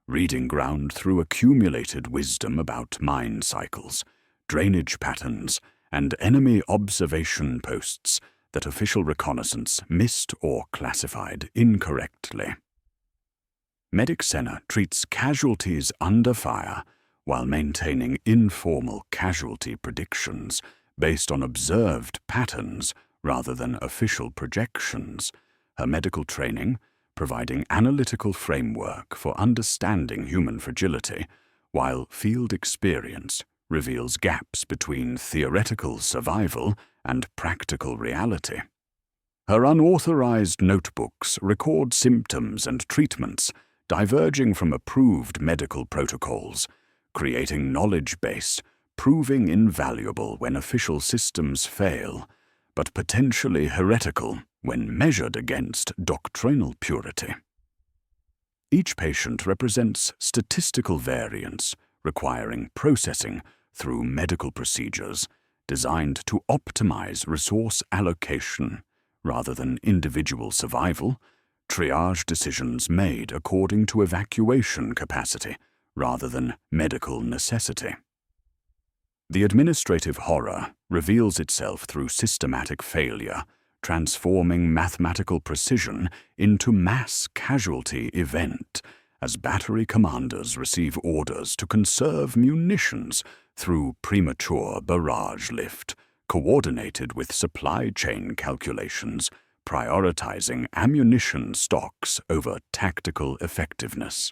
reading ground through accumulated wisdom about mine cycles, drainage patterns, and enemy observation posts that official reconnaissance missed or classified incorrectly. Medic Senna treats casualties under fire while maintaining informal casualty predictions based on observed patterns rather than official projections, her medical training providing analytical framework for understanding human fragility, while field experience reveals gaps between theoretical survival and practical reality. Her unauthorized notebooks record symptoms and treatments diverging from approved medical protocols, creating knowledge base proving invaluable when official systems fail, but potentially heretical when measured against doctrinal purity. Each patient represents statistical variance requiring processing through medical procedures designed to optimize resource allocation rather than individual survival, triage decisions made according to evacuation capacity rather than medical necessity. The administrative horror reveals itself through systematic failure, transforming mathematical precision into mass casualty event as battery commanders receive orders to conserve munitions through premature barrage lift, coordinated with supply chain calculations, prioritizing ammunition stocks over tactical effectiveness.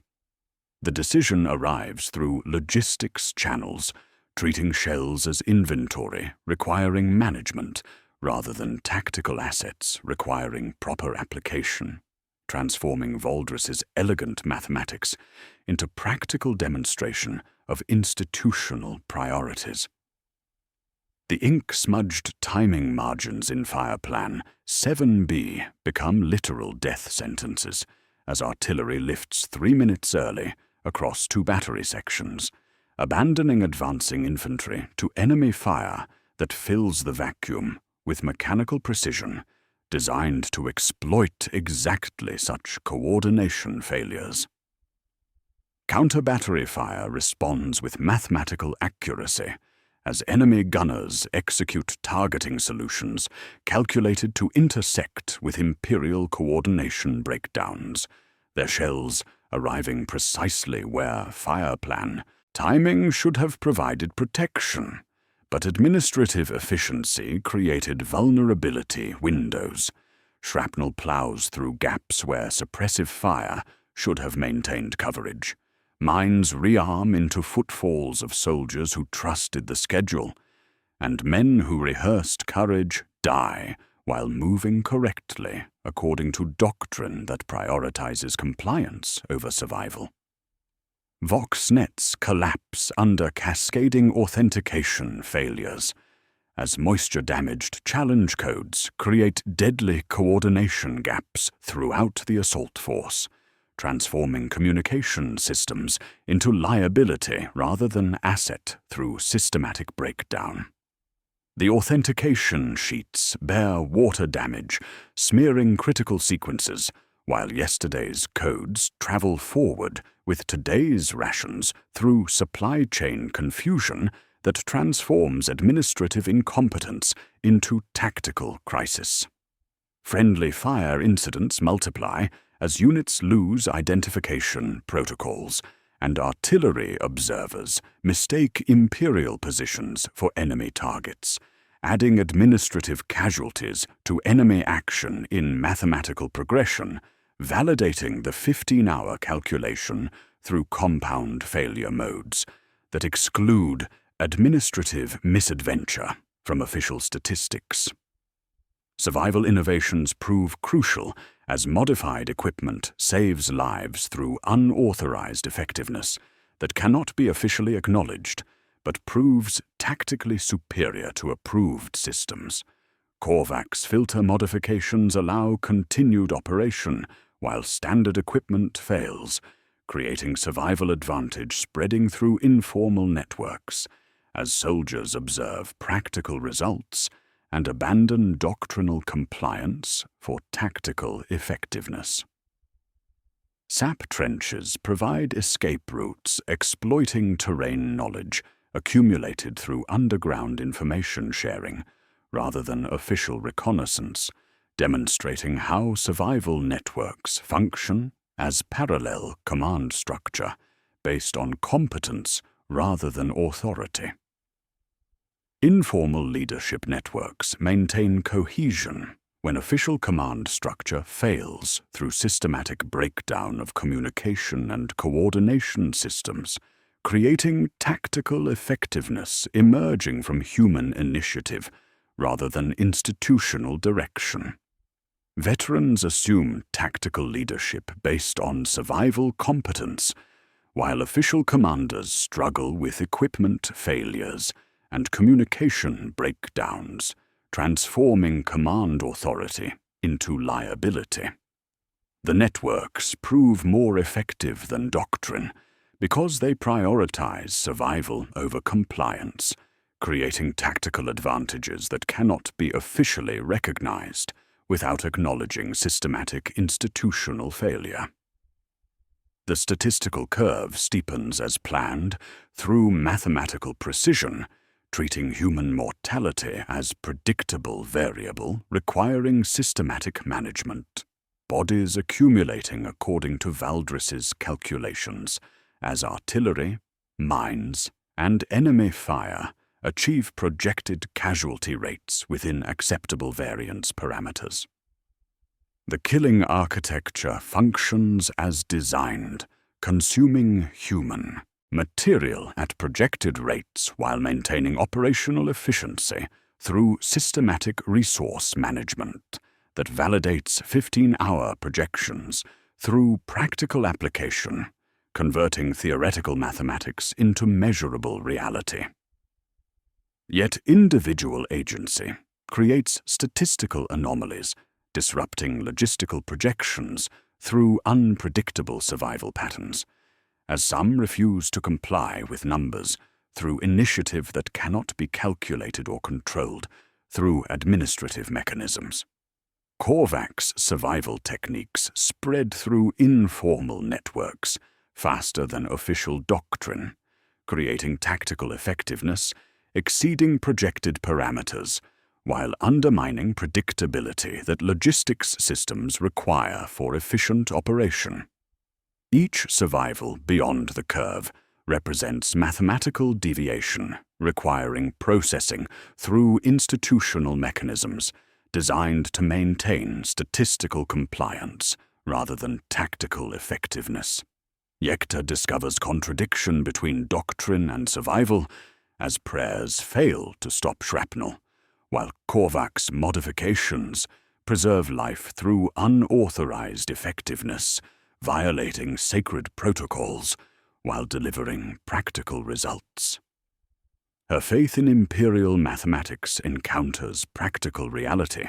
The decision arrives through logistics channels, treating shells as inventory, requiring management, rather than tactical assets requiring proper application, transforming Valdris's elegant mathematics into practical demonstration of institutional priorities. The ink-smudged timing margins in Fireplan 7B become literal death sentences as artillery lifts 3 minutes early across 2 battery sections, abandoning advancing infantry to enemy fire that fills the vacuum with mechanical precision designed to exploit exactly such coordination failures. Counter-battery fire responds with mathematical accuracy as enemy gunners execute targeting solutions calculated to intersect with Imperial coordination breakdowns, their shells arriving precisely where Fireplan timing should have provided protection, but administrative efficiency created vulnerability windows. Shrapnel plows through gaps where suppressive fire should have maintained coverage. Mines rearm into footfalls of soldiers who trusted the schedule, and men who rehearsed courage die while moving correctly according to doctrine that prioritizes compliance over survival. Vox nets collapse under cascading authentication failures, as moisture-damaged challenge codes create deadly coordination gaps throughout the assault force, transforming communication systems into liability rather than asset through systematic breakdown. The authentication sheets bear water damage, smearing critical sequences, while yesterday's codes travel forward with today's rations through supply chain confusion that transforms administrative incompetence into tactical crisis. Friendly fire incidents multiply as units lose identification protocols, and artillery observers mistake Imperial positions for enemy targets, adding administrative casualties to enemy action in mathematical progression, validating the 15-hour calculation through compound failure modes that exclude administrative misadventure from official statistics. Survival innovations prove crucial as modified equipment saves lives through unauthorized effectiveness that cannot be officially acknowledged, but proves tactically superior to approved systems. Korvax filter modifications allow continued operation while standard equipment fails, creating survival advantage spreading through informal networks, as soldiers observe practical results and abandon doctrinal compliance for tactical effectiveness. Sap trenches provide escape routes exploiting terrain knowledge accumulated through underground information sharing rather than official reconnaissance, demonstrating how survival networks function as parallel command structure based on competence rather than authority. Informal leadership networks maintain cohesion when official command structure fails through systematic breakdown of communication and coordination systems, creating tactical effectiveness emerging from human initiative rather than institutional direction. Veterans assume tactical leadership based on survival competence, while official commanders struggle with equipment failures and communication breakdowns, transforming command authority into liability. The networks prove more effective than doctrine because they prioritize survival over compliance, creating tactical advantages that cannot be officially recognized without acknowledging systematic institutional failure. The statistical curve steepens as planned through mathematical precision, treating human mortality as predictable variable requiring systematic management. bodies accumulating according to Valdris's calculations, as artillery, mines, and enemy fire achieve projected casualty rates within acceptable variance parameters. The killing architecture functions as designed, consuming human material at projected rates while maintaining operational efficiency through systematic resource management that validates 15-hour projections through practical application, converting theoretical mathematics into measurable reality. Yet individual agency creates statistical anomalies, disrupting logistical projections through unpredictable survival patterns, as some refuse to comply with numbers through initiative that cannot be calculated or controlled through administrative mechanisms. Korvac's survival techniques spread through informal networks faster than official doctrine, creating tactical effectiveness exceeding projected parameters while undermining predictability that logistics systems require for efficient operation. Each survival beyond the curve represents mathematical deviation requiring processing through institutional mechanisms designed to maintain statistical compliance rather than tactical effectiveness. Yekta discovers contradiction between doctrine and survival as prayers fail to stop shrapnel, while Korvac's modifications preserve life through unauthorized effectiveness, violating sacred protocols while delivering practical results. Her faith in imperial mathematics encounters practical reality,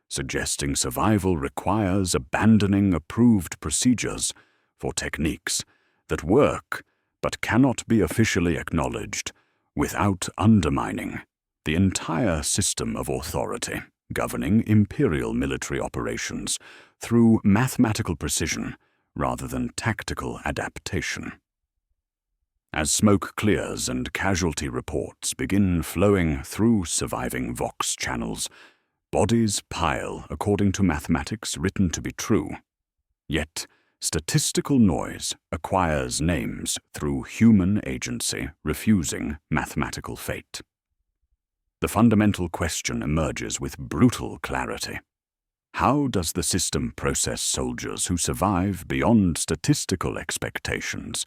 suggesting survival requires abandoning approved procedures for techniques that work but cannot be officially acknowledged without undermining the entire system of authority governing imperial military operations through mathematical precision rather than tactical adaptation. As smoke clears and casualty reports begin flowing through surviving Vox channels, bodies pile according to mathematics written to be true. Yet, statistical noise acquires names through human agency refusing mathematical fate. The fundamental question emerges with brutal clarity. How does the system process soldiers who survive beyond statistical expectations,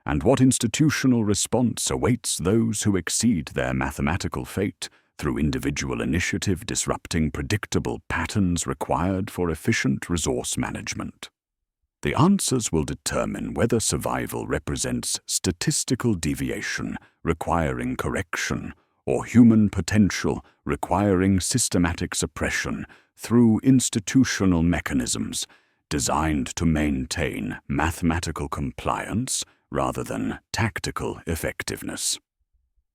and what institutional response awaits those who exceed their mathematical fate through individual initiative disrupting predictable patterns required for efficient resource management? The answers will determine whether survival represents statistical deviation requiring correction or human potential requiring systematic suppression through institutional mechanisms designed to maintain mathematical compliance rather than tactical effectiveness.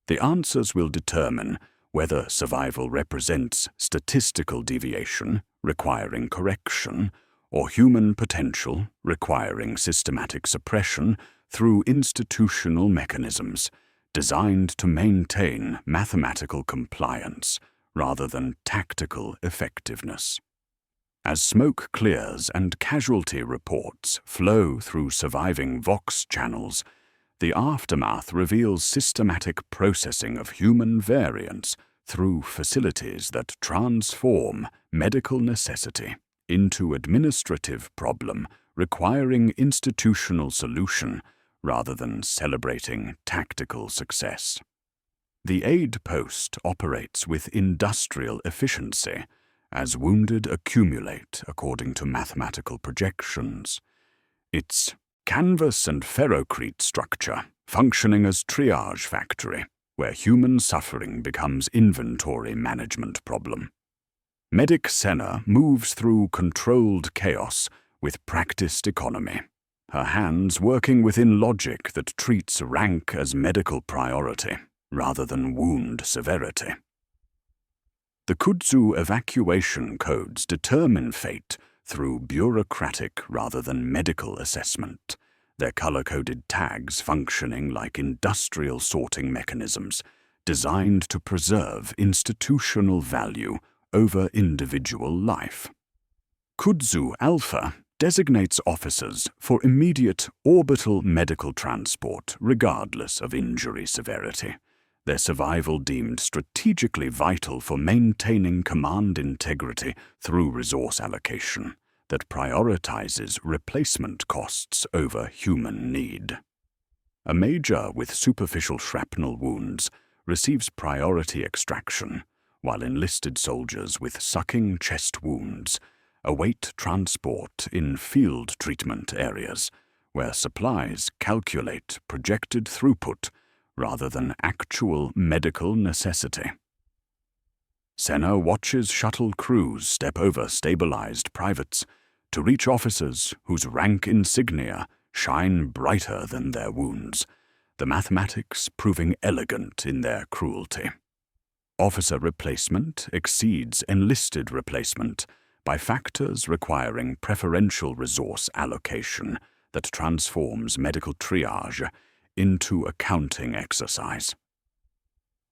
The answers will determine whether survival represents statistical deviation requiring correction or human potential requiring systematic suppression through institutional mechanisms designed to maintain mathematical compliance rather than tactical effectiveness. As smoke clears and casualty reports flow through surviving Vox channels, the aftermath reveals systematic processing of human variants through facilities that transform medical necessity into administrative problem requiring institutional solution rather than celebrating tactical success. The aid post operates with industrial efficiency as wounded accumulate according to mathematical projections. Its canvas and ferrocrete structure functioning as triage factory where human suffering becomes inventory management problem. Medic Senna moves through controlled chaos with practiced economy, her hands working within logic that treats rank as medical priority rather than wound severity. The Kudzu evacuation codes determine fate through bureaucratic rather than medical assessment, their color-coded tags functioning like industrial sorting mechanisms designed to preserve institutional value over individual life. Kudzu Alpha designates officers for immediate orbital medical transport regardless of injury severity, their survival deemed strategically vital for maintaining command integrity through resource allocation that prioritizes replacement costs over human need. A major with superficial shrapnel wounds receives priority extraction, while enlisted soldiers with sucking chest wounds await transport in field treatment areas, where supplies calculate projected throughput rather than actual medical necessity. Senna watches shuttle crews step over stabilized privates to reach officers whose rank insignia shine brighter than their wounds, the mathematics proving elegant in their cruelty. Officer replacement exceeds enlisted replacement by factors requiring preferential resource allocation that transforms medical triage into a counting exercise.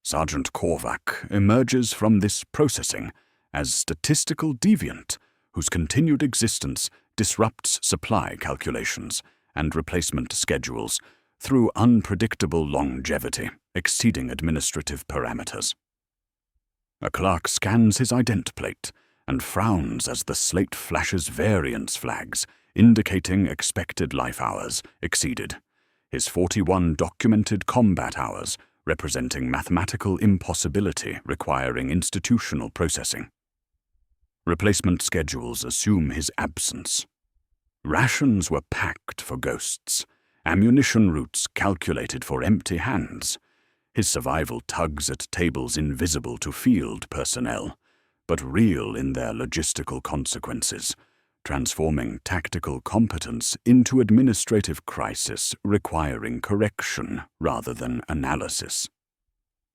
Sergeant Korvac emerges from this processing as statistical deviant whose continued existence disrupts supply calculations and replacement schedules through unpredictable longevity exceeding administrative parameters. A clerk scans his ident plate and frowns as the slate flashes variance flags indicating expected life hours exceeded, his 41 documented combat hours representing mathematical impossibility requiring institutional processing. Replacement schedules assume his absence. Rations were packed for ghosts, ammunition routes calculated for empty hands. His survival tugs at tables invisible to field personnel, but real in their logistical consequences, transforming tactical competence into administrative crisis requiring correction rather than analysis.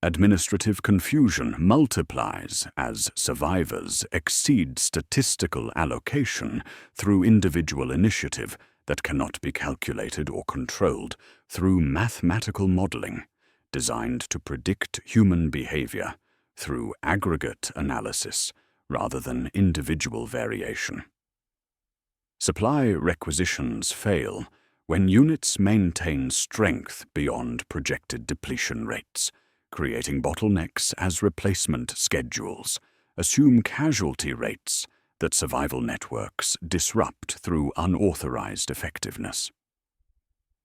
Administrative confusion multiplies as survivors exceed statistical allocation through individual initiative that cannot be calculated or controlled through mathematical modeling, designed to predict human behavior through aggregate analysis rather than individual variation. Supply requisitions fail when units maintain strength beyond projected depletion rates, creating bottlenecks as replacement schedules assume casualty rates that survival networks disrupt through unauthorized effectiveness.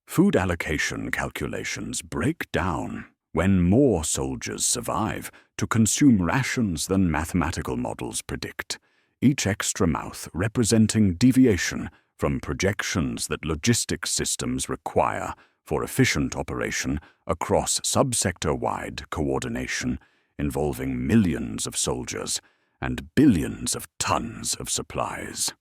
Food allocation calculations break down when more soldiers survive to consume rations than mathematical models predict, each extra mouth representing deviation from projections that logistics systems require for efficient operation across subsector-wide coordination involving millions of soldiers and billions of tons of supplies.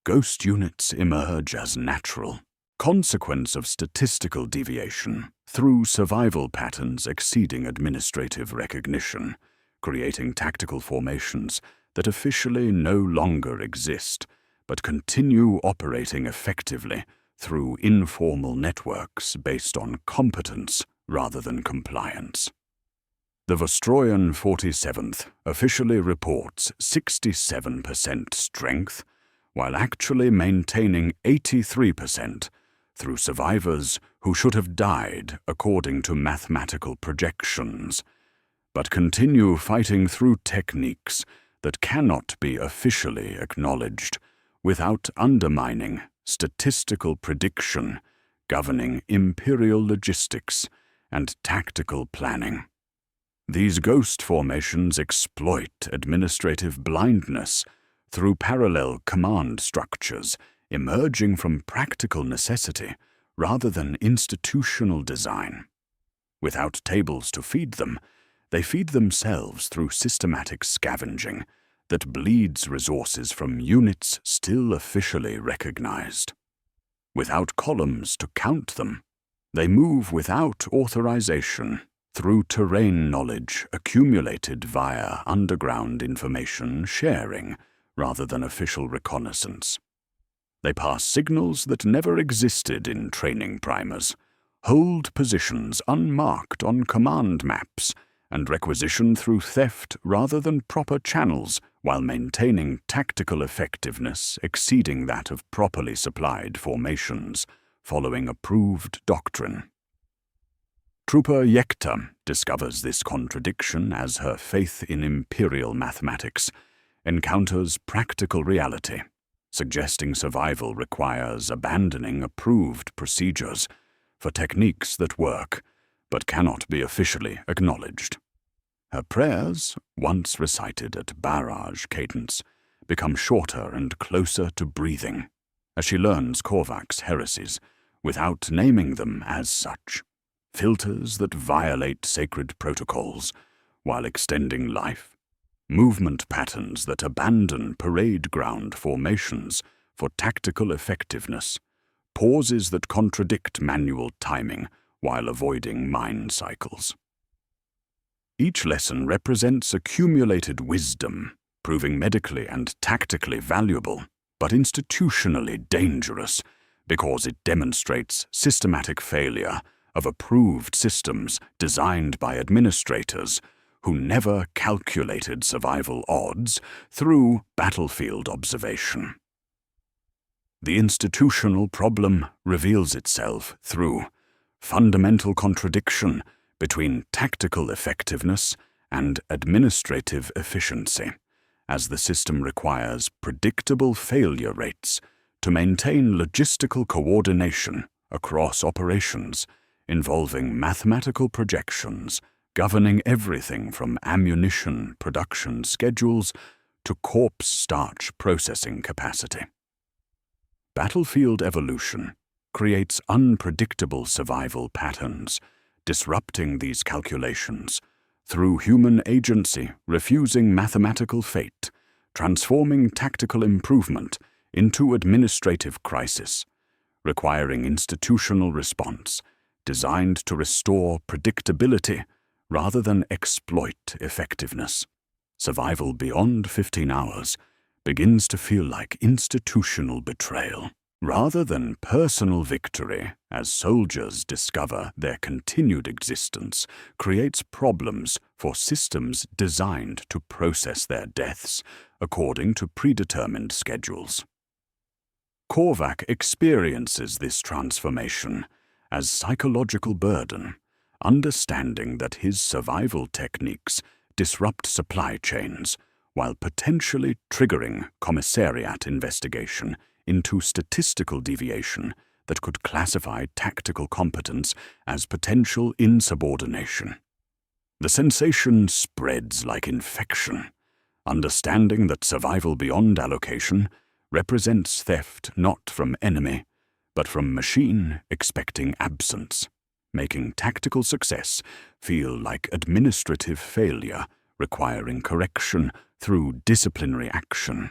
Ghost units emerge as natural consequence of statistical deviation through survival patterns exceeding administrative recognition, creating tactical formations that officially no longer exist but continue operating effectively through informal networks based on competence rather than compliance. The Vostroyan 47th officially reports 67% strength, while actually maintaining 83% through survivors who should have died according to mathematical projections, but continue fighting through techniques that cannot be officially acknowledged without undermining statistical prediction governing imperial logistics and tactical planning. These ghost formations exploit administrative blindness through parallel command structures emerging from practical necessity rather than institutional design. Without tables to feed them, they feed themselves through systematic scavenging that bleeds resources from units still officially recognized. Without columns to count them, they move without authorization through terrain knowledge accumulated via underground information sharing rather than official reconnaissance. They pass signals that never existed in training primers, hold positions unmarked on command maps, and requisition through theft rather than proper channels while maintaining tactical effectiveness exceeding that of properly supplied formations following approved doctrine. Trooper Yekta discovers this contradiction as her faith in imperial mathematics encounters practical reality, suggesting survival requires abandoning approved procedures for techniques that work but cannot be officially acknowledged. Her prayers, once recited at barrage cadence, become shorter and closer to breathing as she learns Korvac's heresies without naming them as such, filters that violate sacred protocols while extending life, movement patterns that abandon parade ground formations for tactical effectiveness, pauses that contradict manual timing while avoiding mind cycles. Each lesson represents accumulated wisdom, proving medically and tactically valuable, but institutionally dangerous because it demonstrates systematic failure of approved systems designed by administrators who never calculated survival odds through battlefield observation. The institutional problem reveals itself through fundamental contradiction between tactical effectiveness and administrative efficiency, as the system requires predictable failure rates to maintain logistical coordination across operations involving mathematical projections governing everything from ammunition production schedules to corpse starch processing capacity. Battlefield evolution creates unpredictable survival patterns, disrupting these calculations through human agency refusing mathematical fate, transforming tactical improvement into administrative crisis, requiring institutional response designed to restore predictability rather than exploit effectiveness. Survival beyond 15 hours begins to feel like institutional betrayal rather than personal victory as soldiers discover their continued existence creates problems for systems designed to process their deaths according to predetermined schedules. Korvac experiences this transformation as psychological burden, understanding that his survival techniques disrupt supply chains while potentially triggering commissariat investigation into statistical deviation that could classify tactical competence as potential insubordination. The sensation spreads like infection, understanding that survival beyond allocation represents theft not from enemy, but from machine expecting absence, making tactical success feel like administrative failure requiring correction through disciplinary action.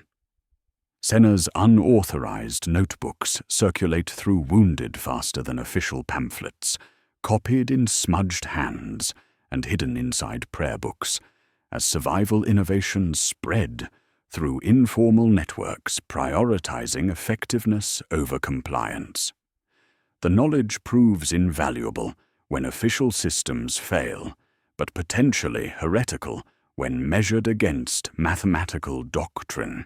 Senna's unauthorized notebooks circulate through Wounded faster than official pamphlets, copied in smudged hands and hidden inside prayer books, as survival innovations spread through informal networks prioritizing effectiveness over compliance. The knowledge proves invaluable when official systems fail, but potentially heretical when measured against mathematical doctrine,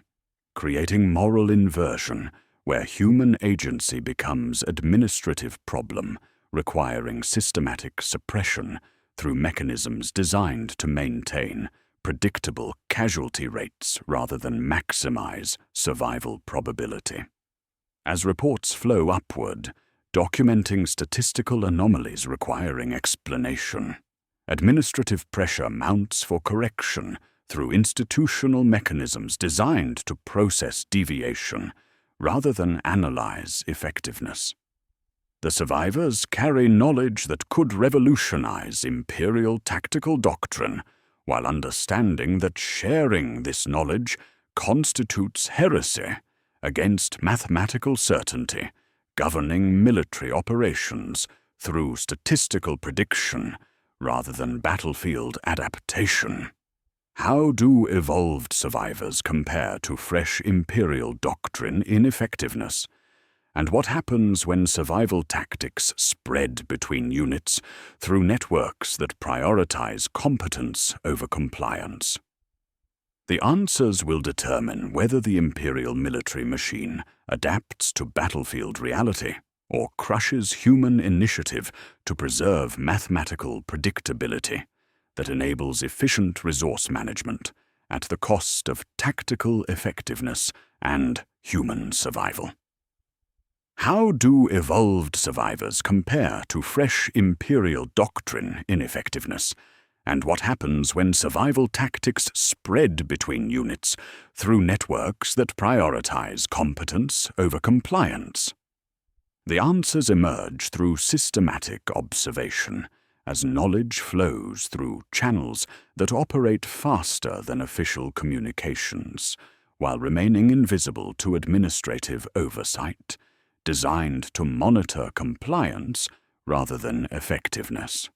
creating moral inversion where human agency becomes administrative problem requiring systematic suppression through mechanisms designed to maintain predictable casualty rates rather than maximize survival probability. As reports flow upward, documenting statistical anomalies requiring explanation, administrative pressure mounts for correction through institutional mechanisms designed to process deviation rather than analyze effectiveness. The survivors carry knowledge that could revolutionize imperial tactical doctrine, while understanding that sharing this knowledge constitutes heresy against mathematical certainty, governing military operations through statistical prediction rather than battlefield adaptation. How do evolved survivors compare to fresh imperial doctrine in effectiveness? And what happens when survival tactics spread between units through networks that prioritize competence over compliance? The answers will determine whether the Imperial military machine adapts to battlefield reality or crushes human initiative to preserve mathematical predictability that enables efficient resource management at the cost of tactical effectiveness and human survival. How do evolved survivors compare to fresh Imperial doctrine in effectiveness? And what happens when survival tactics spread between units through networks that prioritize competence over compliance? The answers emerge through systematic observation, as knowledge flows through channels that operate faster than official communications, while remaining invisible to administrative oversight, designed to monitor compliance rather than effectiveness.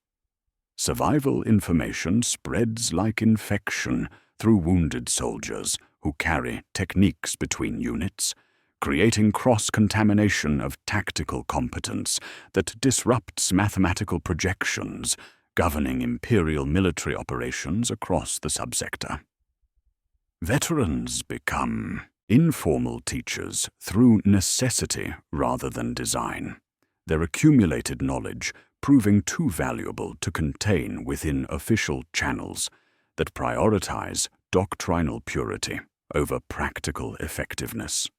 Survival information spreads like infection through wounded soldiers who carry techniques between units, creating cross-contamination of tactical competence that disrupts mathematical projections governing Imperial military operations across the subsector. Veterans become informal teachers through necessity rather than design, their accumulated knowledge proving too valuable to contain within official channels that prioritize doctrinal purity over practical effectiveness.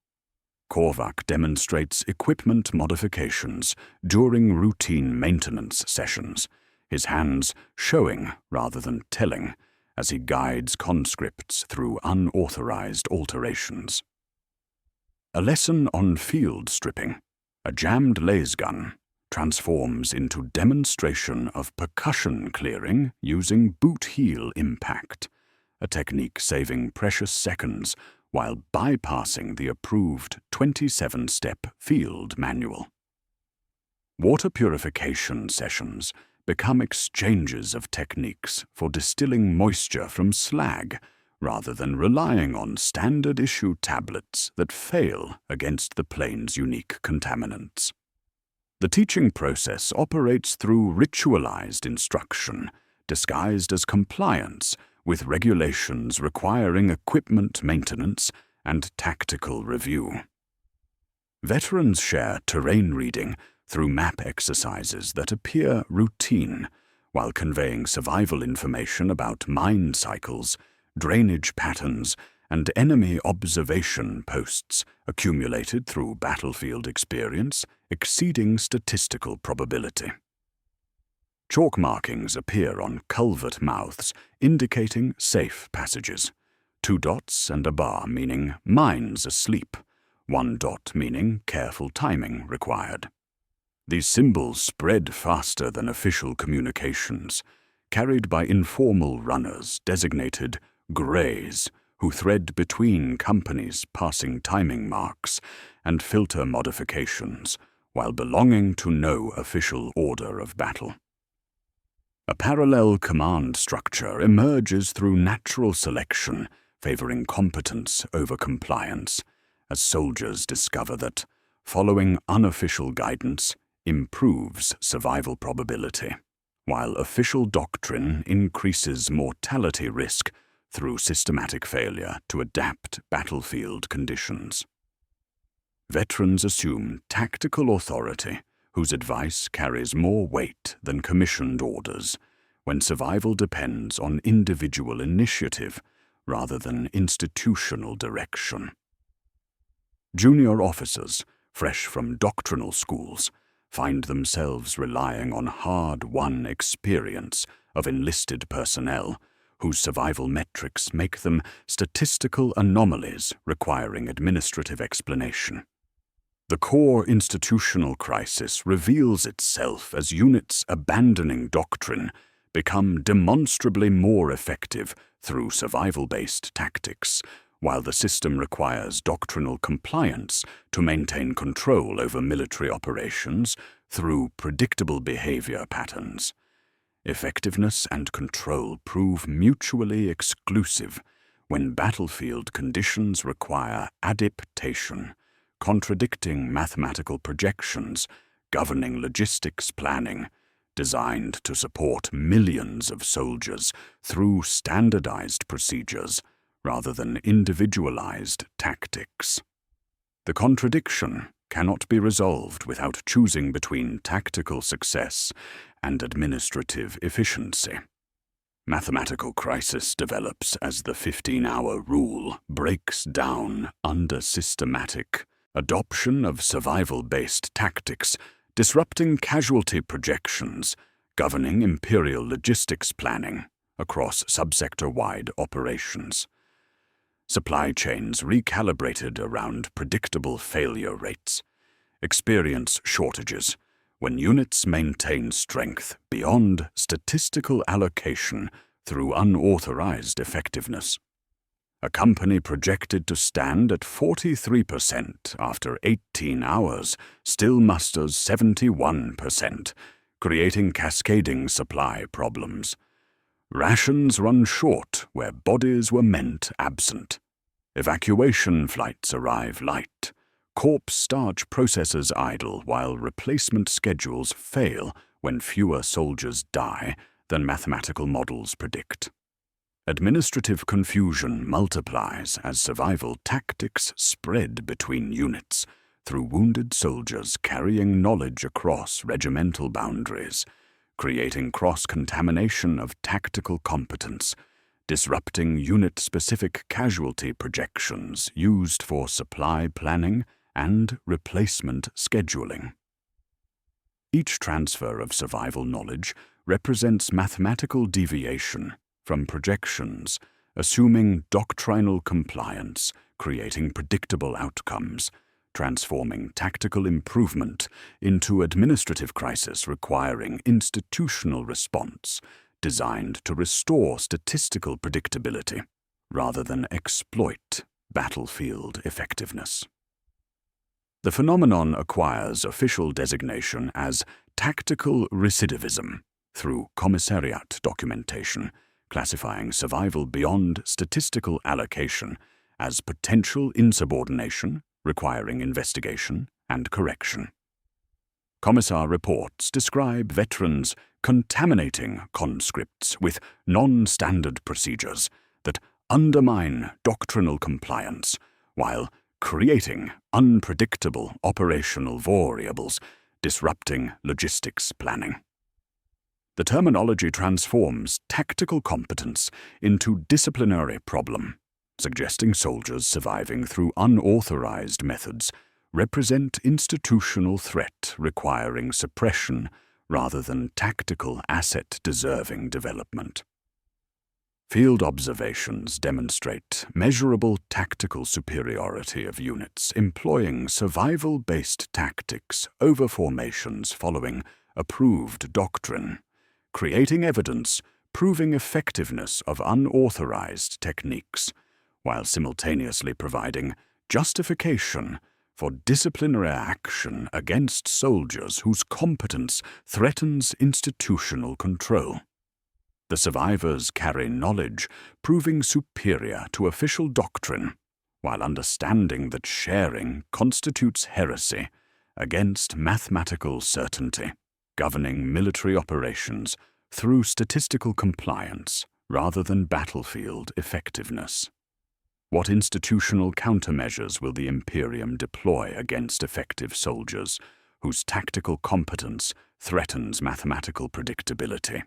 Korvac demonstrates equipment modifications during routine maintenance sessions, his hands showing rather than telling as he guides conscripts through unauthorized alterations. A lesson on field stripping, a jammed lasgun, transforms into demonstration of percussion clearing using boot heel impact, a technique saving precious seconds while bypassing the approved 27-step field manual. Water purification sessions become exchanges of techniques for distilling moisture from slag rather than relying on standard-issue tablets that fail against the plane's unique contaminants. The teaching process operates through ritualized instruction, disguised as compliance with regulations requiring equipment maintenance and tactical review. Veterans share terrain reading through map exercises that appear routine, while conveying survival information about mine cycles, drainage patterns, and enemy observation posts accumulated through battlefield experience exceeding statistical probability. Chalk markings appear on culvert mouths indicating safe passages, 2 dots and a bar meaning mines asleep, 1 dot meaning careful timing required. These symbols spread faster than official communications, carried by informal runners designated greys, who thread between companies passing timing marks and filter modifications while belonging to no official order of battle. A parallel command structure emerges through natural selection, favoring competence over compliance, as soldiers discover that, following unofficial guidance, improves survival probability, while official doctrine increases mortality risk through systematic failure to adapt battlefield conditions. Veterans assume tactical authority, whose advice carries more weight than commissioned orders, when survival depends on individual initiative rather than institutional direction. Junior officers, fresh from doctrinal schools, find themselves relying on hard-won experience of enlisted personnel whose survival metrics make them statistical anomalies requiring administrative explanation. The core institutional crisis reveals itself as units abandoning doctrine become demonstrably more effective through survival-based tactics, while the system requires doctrinal compliance to maintain control over military operations through predictable behavior patterns. Effectiveness and control prove mutually exclusive when battlefield conditions require adaptation, contradicting mathematical projections governing logistics planning, designed to support millions of soldiers through standardized procedures rather than individualized tactics. The contradiction cannot be resolved without choosing between tactical success and administrative efficiency. Mathematical crisis develops as the 15-hour rule breaks down under systematic adoption of survival-based tactics, disrupting casualty projections, governing imperial logistics planning across subsector-wide operations. Supply chains recalibrated around predictable failure rates, experience shortages when units maintain strength beyond statistical allocation through unauthorized effectiveness. A company projected to stand at 43% after 18 hours still musters 71%, creating cascading supply problems. Rations run short where bodies were meant absent. Evacuation flights arrive light. Corpse starch processors idle while replacement schedules fail when fewer soldiers die than mathematical models predict. Administrative confusion multiplies as survival tactics spread between units through wounded soldiers carrying knowledge across regimental boundaries, creating cross-contamination of tactical competence, disrupting unit-specific casualty projections used for supply planning and replacement scheduling. Each transfer of survival knowledge represents mathematical deviation from projections, assuming doctrinal compliance, creating predictable outcomes, transforming tactical improvement into administrative crisis requiring institutional response, designed to restore statistical predictability rather than exploit battlefield effectiveness. The phenomenon acquires official designation as tactical recidivism through commissariat documentation, classifying survival beyond statistical allocation as potential insubordination, requiring investigation and correction. Commissar reports describe veterans contaminating conscripts with non-standard procedures that undermine doctrinal compliance while creating unpredictable operational variables, disrupting logistics planning. The terminology transforms tactical competence into disciplinary problem, suggesting soldiers surviving through unauthorized methods represent institutional threat requiring suppression rather than tactical asset-deserving development. Field observations demonstrate measurable tactical superiority of units employing survival-based tactics over formations following approved doctrine, creating evidence proving effectiveness of unauthorized techniques, while simultaneously providing justification for disciplinary action against soldiers whose competence threatens institutional control. The survivors carry knowledge proving superior to official doctrine, while understanding that sharing constitutes heresy against mathematical certainty, governing military operations through statistical compliance rather than battlefield effectiveness. What institutional countermeasures will the Imperium deploy against effective soldiers whose tactical competence threatens mathematical predictability?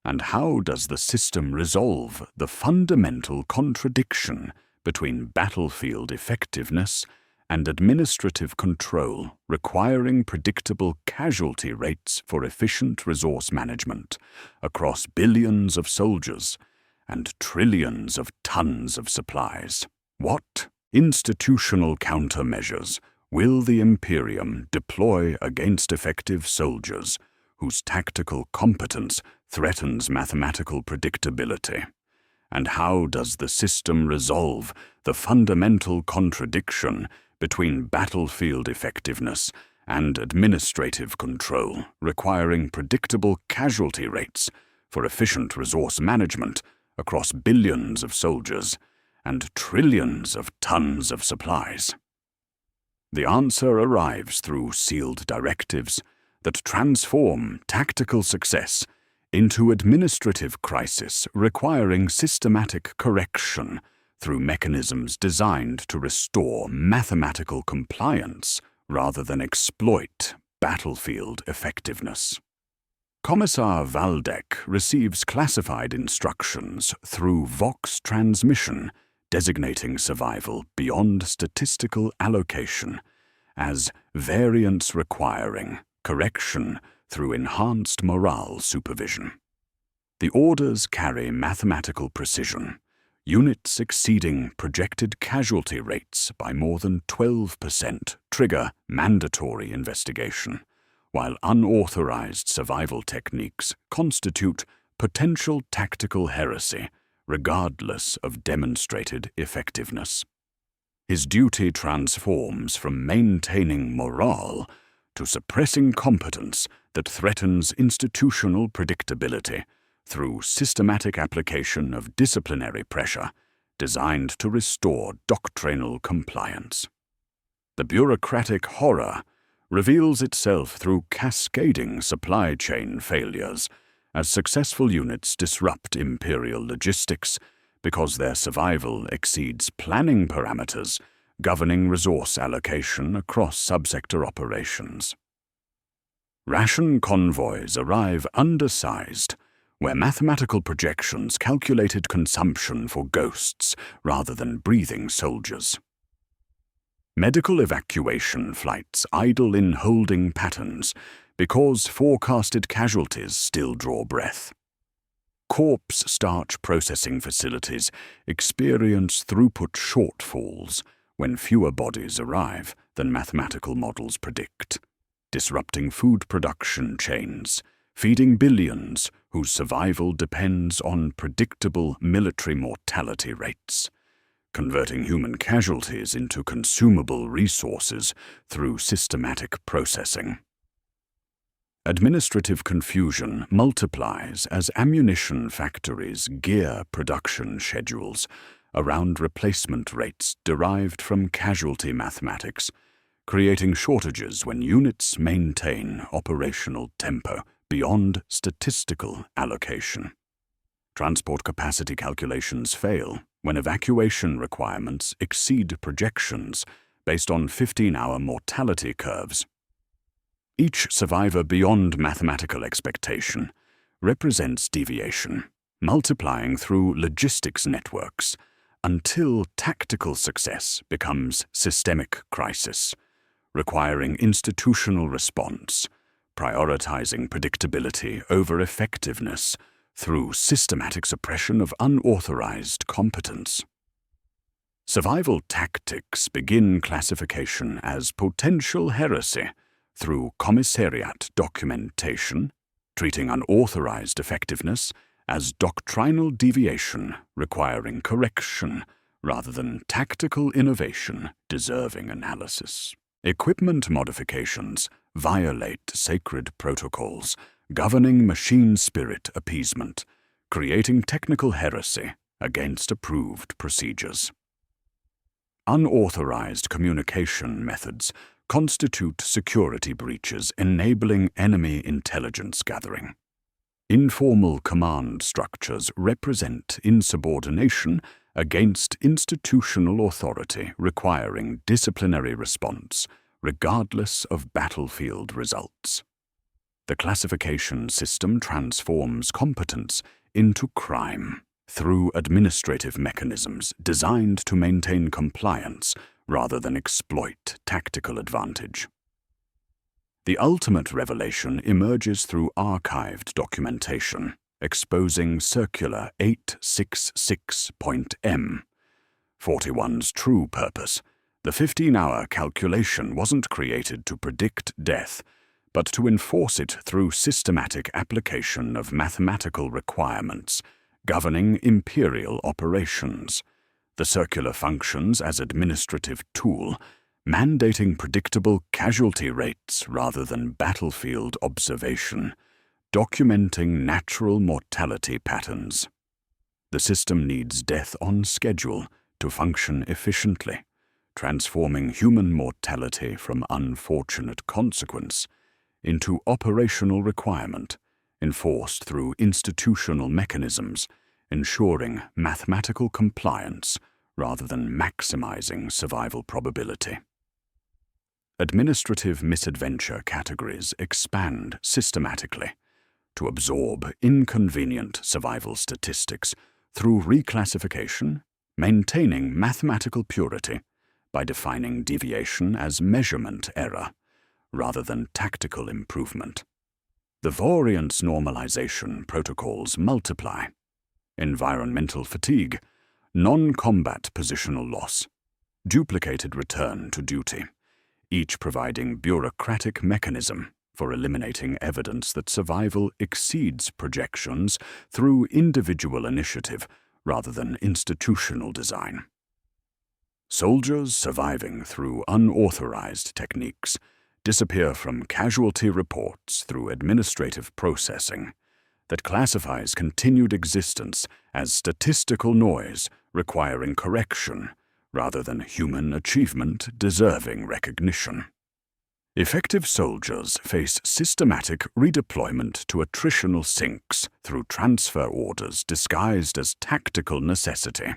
And how does the system resolve the fundamental contradiction between battlefield effectiveness and administrative control requiring predictable casualty rates for efficient resource management across billions of soldiers and trillions of tons of supplies? What institutional countermeasures will the Imperium deploy against effective soldiers whose tactical competence threatens mathematical predictability? And how does the system resolve the fundamental contradiction between battlefield effectiveness and administrative control requiring predictable casualty rates for efficient resource management across billions of soldiers and trillions of tons of supplies? The answer arrives through sealed directives that transform tactical success into administrative crisis requiring systematic correction through mechanisms designed to restore mathematical compliance rather than exploit battlefield effectiveness. Commissar Valdek receives classified instructions through Vox transmission, designating survival beyond statistical allocation as variance requiring correction through enhanced morale supervision. The orders carry mathematical precision, units exceeding projected casualty rates by more than 12% trigger mandatory investigation, while unauthorized survival techniques constitute potential tactical heresy regardless of demonstrated effectiveness. His duty transforms from maintaining morale to suppressing competence that threatens institutional predictability through systematic application of disciplinary pressure designed to restore doctrinal compliance. The bureaucratic horror reveals itself through cascading supply chain failures as successful units disrupt Imperial logistics because their survival exceeds planning parameters governing resource allocation across subsector operations. Ration convoys arrive undersized, where mathematical projections calculated consumption for ghosts rather than breathing soldiers. Medical evacuation flights idle in holding patterns because forecasted casualties still draw breath. Corpse starch processing facilities experience throughput shortfalls when fewer bodies arrive than mathematical models predict, disrupting food production chains, feeding billions whose survival depends on predictable military mortality rates, converting human casualties into consumable resources through systematic processing. Administrative confusion multiplies as ammunition factories gear production schedules around replacement rates derived from casualty mathematics, creating shortages when units maintain operational tempo beyond statistical allocation. Transport capacity calculations fail when evacuation requirements exceed projections based on 15-hour mortality curves. Each survivor beyond mathematical expectation represents deviation, multiplying through logistics networks until tactical success becomes systemic crisis, requiring institutional response, prioritizing predictability over effectiveness through systematic suppression of unauthorized competence. Survival tactics begin classification as potential heresy through commissariat documentation, treating unauthorized effectiveness as doctrinal deviation requiring correction rather than tactical innovation deserving analysis. Equipment modifications violate sacred protocols governing machine spirit appeasement, creating technical heresy against approved procedures. Unauthorized communication methods constitute security breaches enabling enemy intelligence gathering. Informal command structures represent insubordination against institutional authority requiring disciplinary response, regardless of battlefield results. The classification system transforms competence into crime through administrative mechanisms designed to maintain compliance rather than exploit tactical advantage. The ultimate revelation emerges through archived documentation, exposing Circular 866.M. 41's true purpose. The 15-hour calculation wasn't created to predict death, but to enforce it through systematic application of mathematical requirements governing Imperial operations. The circular functions as administrative tool, mandating predictable casualty rates rather than battlefield observation, documenting natural mortality patterns. The system needs death on schedule to function efficiently, transforming human mortality from unfortunate consequence into operational requirement, enforced through institutional mechanisms, ensuring mathematical compliance rather than maximizing survival probability. Administrative misadventure categories expand systematically to absorb inconvenient survival statistics through reclassification, maintaining mathematical purity by defining deviation as measurement error rather than tactical improvement. The variance normalization protocols multiply: environmental fatigue, non-combat positional loss, duplicated return to duty, each providing bureaucratic mechanism for eliminating evidence that survival exceeds projections through individual initiative rather than institutional design. Soldiers surviving through unauthorized techniques disappear from casualty reports through administrative processing that classifies continued existence as statistical noise requiring correction rather than human achievement deserving recognition. Effective soldiers face systematic redeployment to attritional sinks through transfer orders disguised as tactical necessity,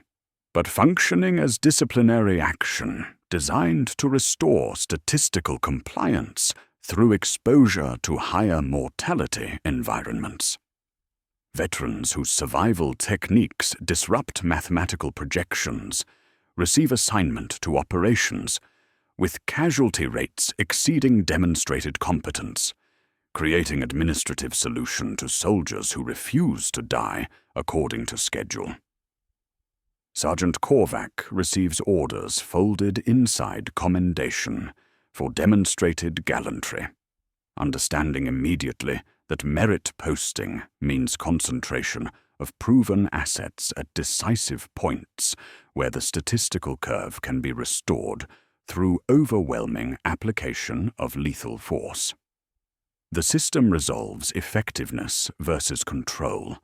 but functioning as disciplinary action designed to restore statistical compliance through exposure to higher mortality environments. Veterans whose survival techniques disrupt mathematical projections receive assignment to operations with casualty rates exceeding demonstrated competence, creating administrative solution to soldiers who refuse to die according to schedule. Sergeant Korvac receives orders folded inside commendation for demonstrated gallantry, understanding immediately that merit posting means concentration of proven assets at decisive points where the statistical curve can be restored through overwhelming application of lethal force. The system resolves effectiveness versus control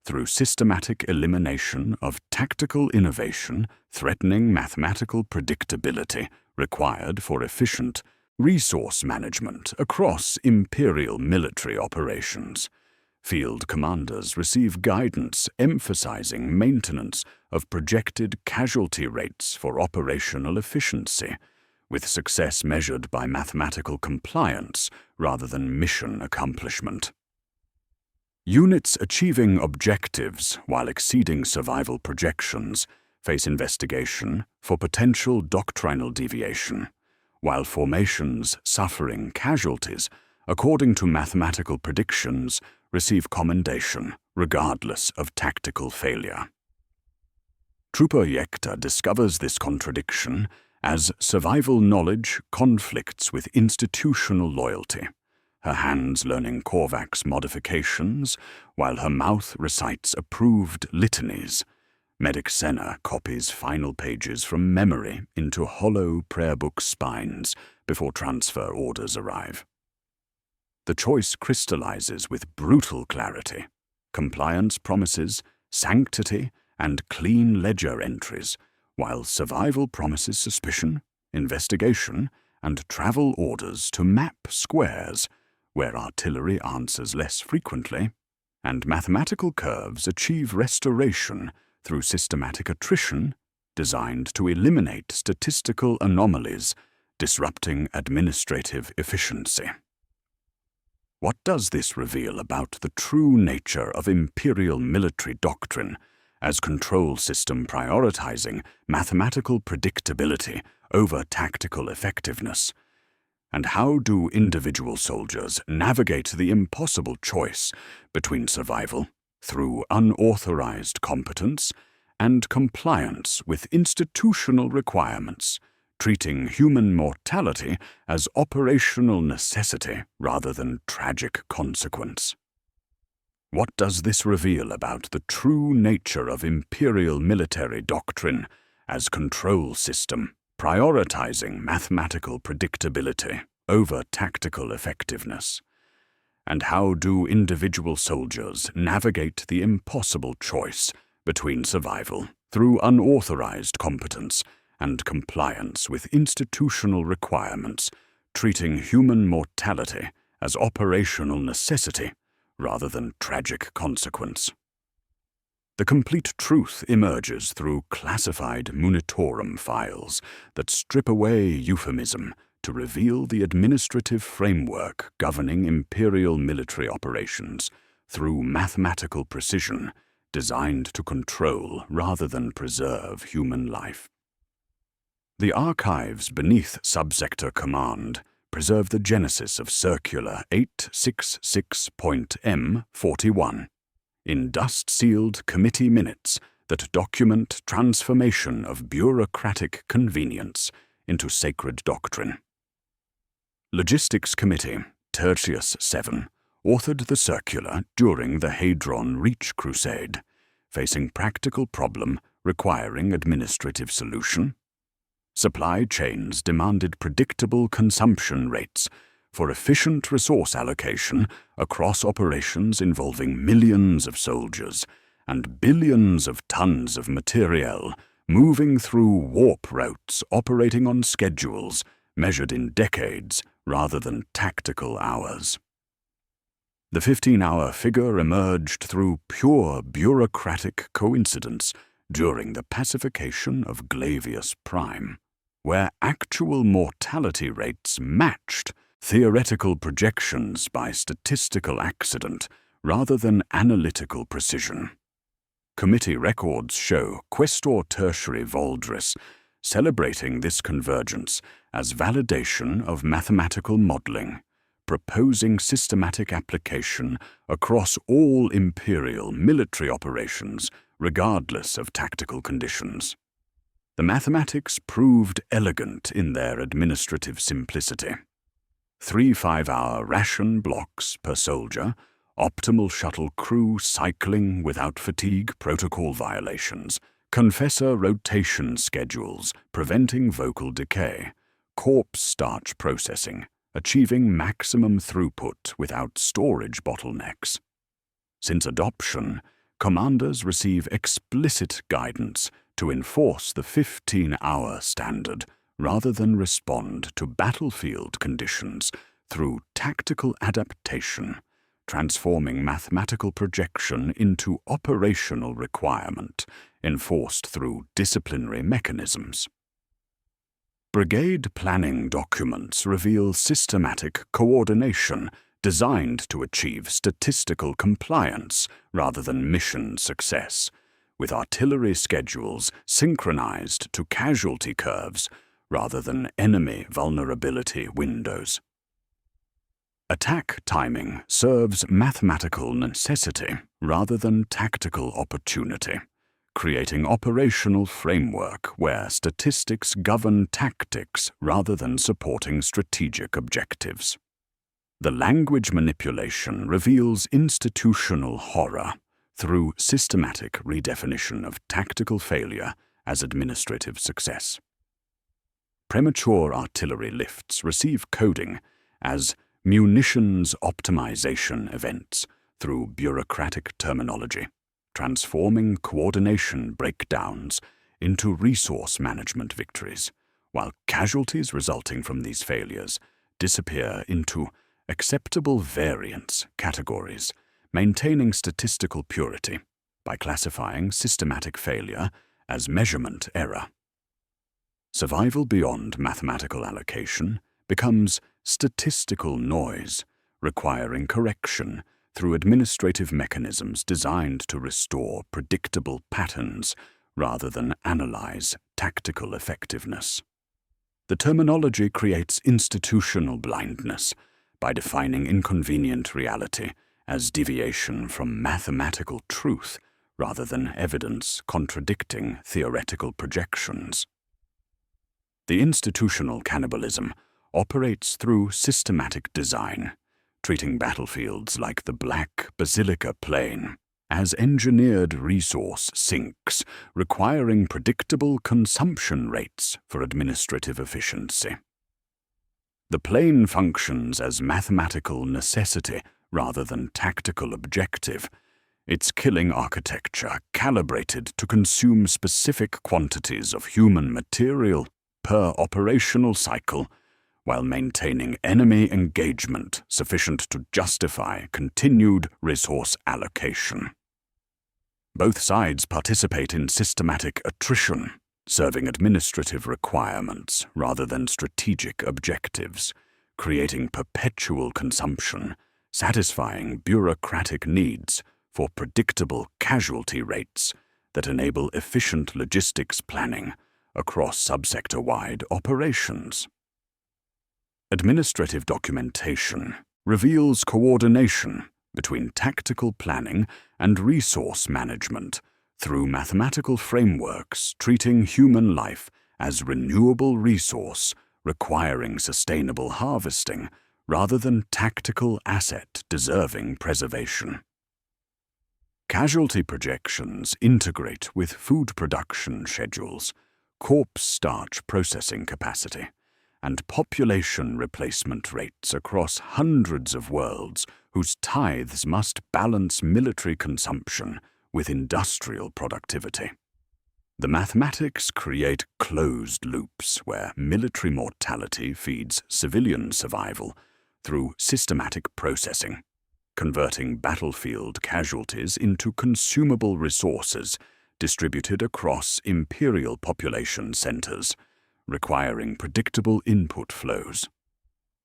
through systematic elimination of tactical innovation threatening mathematical predictability required for efficient resource management across Imperial military operations. Field commanders receive guidance emphasizing maintenance of projected casualty rates for operational efficiency, with success measured by mathematical compliance rather than mission accomplishment. Units achieving objectives while exceeding survival projections face investigation for potential doctrinal deviation, while formations suffering casualties according to mathematical predictions receive commendation regardless of tactical failure. Trooper Yekta discovers this contradiction as survival knowledge conflicts with institutional loyalty, her hands learning Korvac's modifications while her mouth recites approved litanies. Medic Senna copies final pages from memory into hollow prayer book spines before transfer orders arrive. The choice crystallizes with brutal clarity: compliance promises sanctity and clean ledger entries, while survival promises suspicion, investigation, and travel orders to map squares where artillery answers less frequently, and mathematical curves achieve restoration through systematic attrition designed to eliminate statistical anomalies, disrupting administrative efficiency. What does this reveal about the true nature of Imperial military doctrine as control system prioritizing mathematical predictability over tactical effectiveness? And how do individual soldiers navigate the impossible choice between survival through unauthorized competence and compliance with institutional requirements, treating human mortality as operational necessity rather than tragic consequence? What does this reveal about the true nature of Imperial military doctrine as control system, prioritizing mathematical predictability over tactical effectiveness? And how do individual soldiers navigate the impossible choice between survival through unauthorized competence and compliance with institutional requirements, treating human mortality as operational necessity rather than tragic consequence? The complete truth emerges through classified munitorum files that strip away euphemism to reveal the administrative framework governing imperial military operations through mathematical precision designed to control rather than preserve human life. The archives beneath Subsector Command preserve the genesis of Circular 866.M41 in dust-sealed committee minutes that document transformation of bureaucratic convenience into sacred doctrine. Logistics Committee, Tertius 7, authored the circular during the Hadron Reach Crusade, facing practical problem requiring administrative solution. Supply chains demanded predictable consumption rates for efficient resource allocation across operations involving millions of soldiers and billions of tons of materiel moving through warp routes operating on schedules measured in decades rather than tactical hours. The 15-hour figure emerged through pure bureaucratic coincidence during the pacification of Glavius Prime, where actual mortality rates matched theoretical projections by statistical accident rather than analytical precision. Committee records show Questor Tertiary Voldris celebrating this convergence as validation of mathematical modeling, proposing systematic application across all imperial military operations regardless of tactical conditions. The mathematics proved elegant in their administrative simplicity. 3 5-hour ration blocks per soldier, optimal shuttle crew cycling without fatigue protocol violations, confessor rotation schedules preventing vocal decay, corpse starch processing, achieving maximum throughput without storage bottlenecks. Since adoption, commanders receive explicit guidance to enforce the 15-hour standard rather than respond to battlefield conditions through tactical adaptation, transforming mathematical projection into operational requirement enforced through disciplinary mechanisms. Brigade planning documents reveal systematic coordination designed to achieve statistical compliance rather than mission success, with artillery schedules synchronized to casualty curves rather than enemy vulnerability windows. Attack timing serves mathematical necessity rather than tactical opportunity, creating operational framework where statistics govern tactics rather than supporting strategic objectives. The language manipulation reveals institutional horror through systematic redefinition of tactical failure as administrative success. Premature artillery lifts receive coding as munitions optimization events through bureaucratic terminology, transforming coordination breakdowns into resource management victories, while casualties resulting from these failures disappear into acceptable variance categories, maintaining statistical purity by classifying systematic failure as measurement error. Survival beyond mathematical allocation becomes statistical noise, requiring correction through administrative mechanisms designed to restore predictable patterns rather than analyze tactical effectiveness. The terminology creates institutional blindness by defining inconvenient reality as deviation from mathematical truth rather than evidence contradicting theoretical projections. The institutional cannibalism operates through systematic design, treating battlefields like the Black Basilica Plain as engineered resource sinks, requiring predictable consumption rates for administrative efficiency. The plain functions as mathematical necessity rather than tactical objective, its killing architecture calibrated to consume specific quantities of human material per operational cycle, while maintaining enemy engagement sufficient to justify continued resource allocation. Both sides participate in systematic attrition, serving administrative requirements rather than strategic objectives, creating perpetual consumption, satisfying bureaucratic needs for predictable casualty rates that enable efficient logistics planning across subsector-wide operations. Administrative documentation reveals coordination between tactical planning and resource management through mathematical frameworks treating human life as renewable resource requiring sustainable harvesting rather than tactical asset deserving preservation. Casualty projections integrate with food production schedules, corpse starch processing capacity, and population replacement rates across hundreds of worlds whose tithes must balance military consumption with industrial productivity. The mathematics create closed loops where military mortality feeds civilian survival through systematic processing, converting battlefield casualties into consumable resources distributed across imperial population centers, requiring predictable input flows.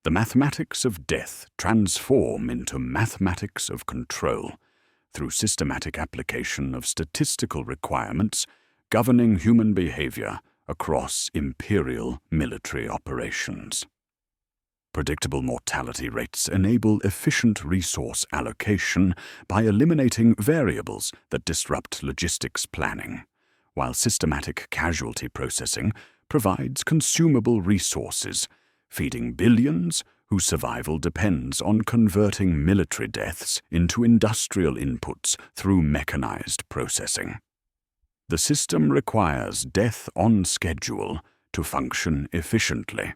The mathematics of death transform into mathematics of control through systematic application of statistical requirements governing human behavior across imperial military operations. Predictable mortality rates enable efficient resource allocation by eliminating variables that disrupt logistics planning, while systematic casualty processing provides consumable resources, feeding billions whose survival depends on converting military deaths into industrial inputs through mechanized processing. The system requires death on schedule to function efficiently,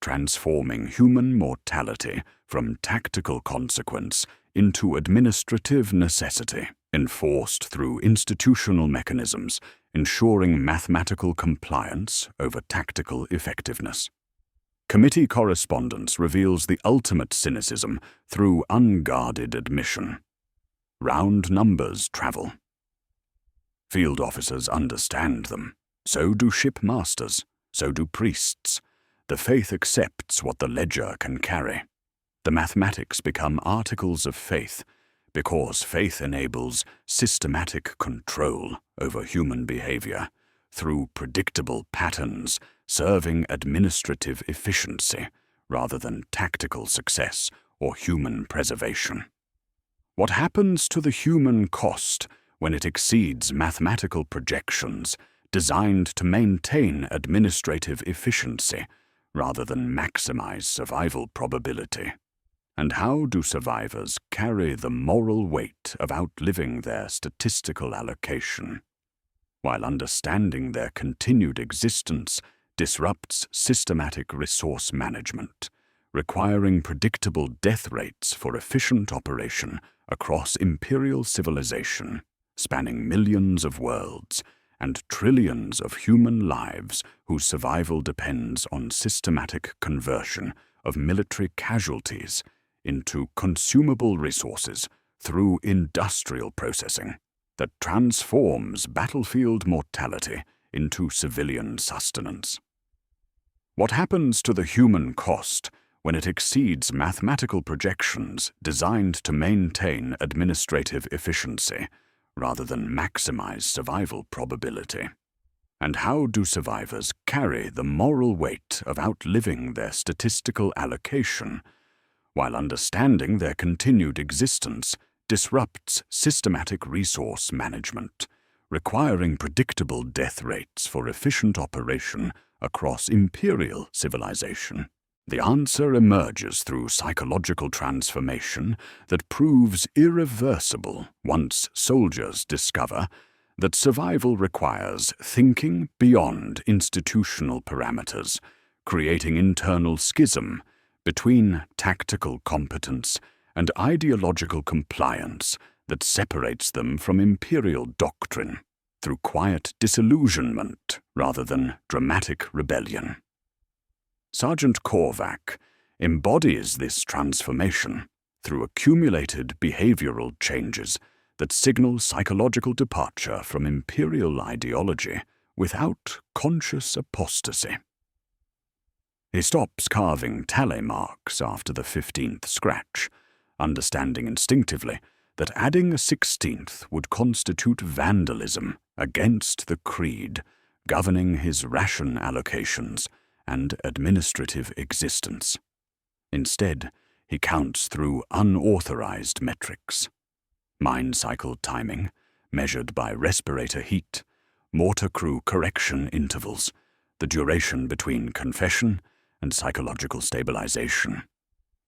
transforming human mortality from tactical consequence into administrative necessity, enforced through institutional mechanisms, ensuring mathematical compliance over tactical effectiveness. Committee correspondence reveals the ultimate cynicism through unguarded admission. Round numbers travel. Field officers understand them. So do shipmasters. So do priests. The faith accepts what the ledger can carry. The mathematics become articles of faith because faith enables systematic control over human behavior through predictable patterns serving administrative efficiency rather than tactical success or human preservation. What happens to the human cost when it exceeds mathematical projections designed to maintain administrative efficiency rather than maximize survival probability? And how do survivors carry the moral weight of outliving their statistical allocation, while understanding their continued existence disrupts systematic resource management, requiring predictable death rates for efficient operation across imperial civilization, spanning millions of worlds and trillions of human lives whose survival depends on systematic conversion of military casualties into consumable resources through industrial processing that transforms battlefield mortality into civilian sustenance? What happens to the human cost when it exceeds mathematical projections designed to maintain administrative efficiency rather than maximize survival probability? And how do survivors carry the moral weight of outliving their statistical allocation, while understanding their continued existence disrupts systematic resource management, requiring predictable death rates for efficient operation across imperial civilization? The answer emerges through psychological transformation that proves irreversible once soldiers discover that survival requires thinking beyond institutional parameters, creating internal schism between tactical competence and ideological compliance that separates them from imperial doctrine through quiet disillusionment rather than dramatic rebellion. Sergeant Korvac embodies this transformation through accumulated behavioral changes that signal psychological departure from imperial ideology without conscious apostasy. He stops carving tally marks after the 15th scratch, understanding instinctively that adding a 16th would constitute vandalism against the creed governing his ration allocations and administrative existence. Instead, he counts through unauthorized metrics. Mine cycle timing, measured by respirator heat, mortar crew correction intervals, the duration between confession and psychological stabilization.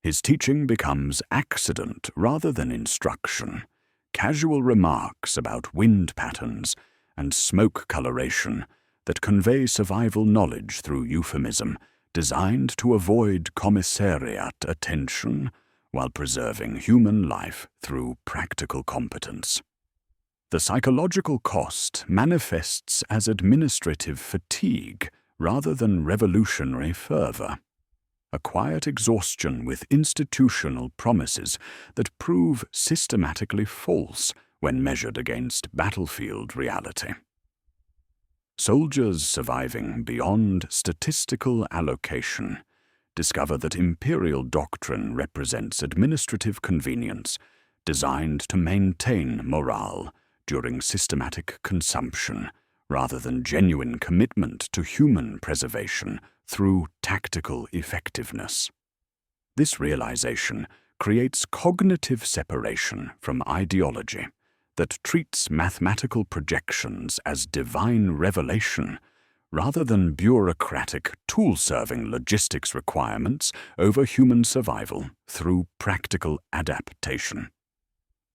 His teaching becomes accident rather than instruction, casual remarks about wind patterns and smoke coloration that convey survival knowledge through euphemism designed to avoid commissariat attention while preserving human life through practical competence. The psychological cost manifests as administrative fatigue rather than revolutionary fervor, a quiet exhaustion with institutional promises that prove systematically false when measured against battlefield reality. Soldiers surviving beyond statistical allocation discover that imperial doctrine represents administrative convenience designed to maintain morale during systematic consumption rather than genuine commitment to human preservation through tactical effectiveness. This realization creates cognitive separation from ideology that treats mathematical projections as divine revelation rather than bureaucratic, tool-serving logistics requirements over human survival through practical adaptation.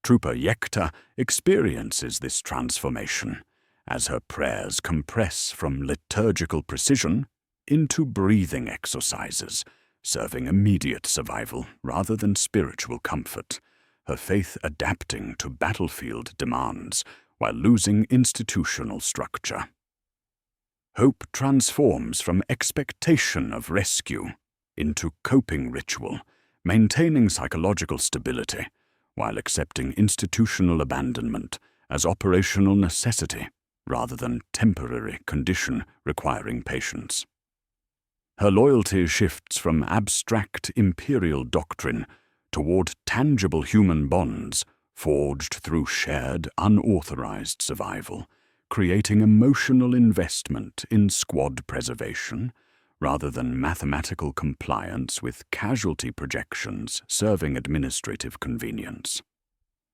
Trooper Yekta experiences this transformation as her prayers compress from liturgical precision into breathing exercises, serving immediate survival rather than spiritual comfort, her faith adapting to battlefield demands while losing institutional structure. Hope transforms from expectation of rescue into coping ritual, maintaining psychological stability while accepting institutional abandonment as operational necessity rather than temporary condition requiring patience. Her loyalty shifts from abstract imperial doctrine toward tangible human bonds forged through shared, unauthorized survival, creating emotional investment in squad preservation rather than mathematical compliance with casualty projections serving administrative convenience.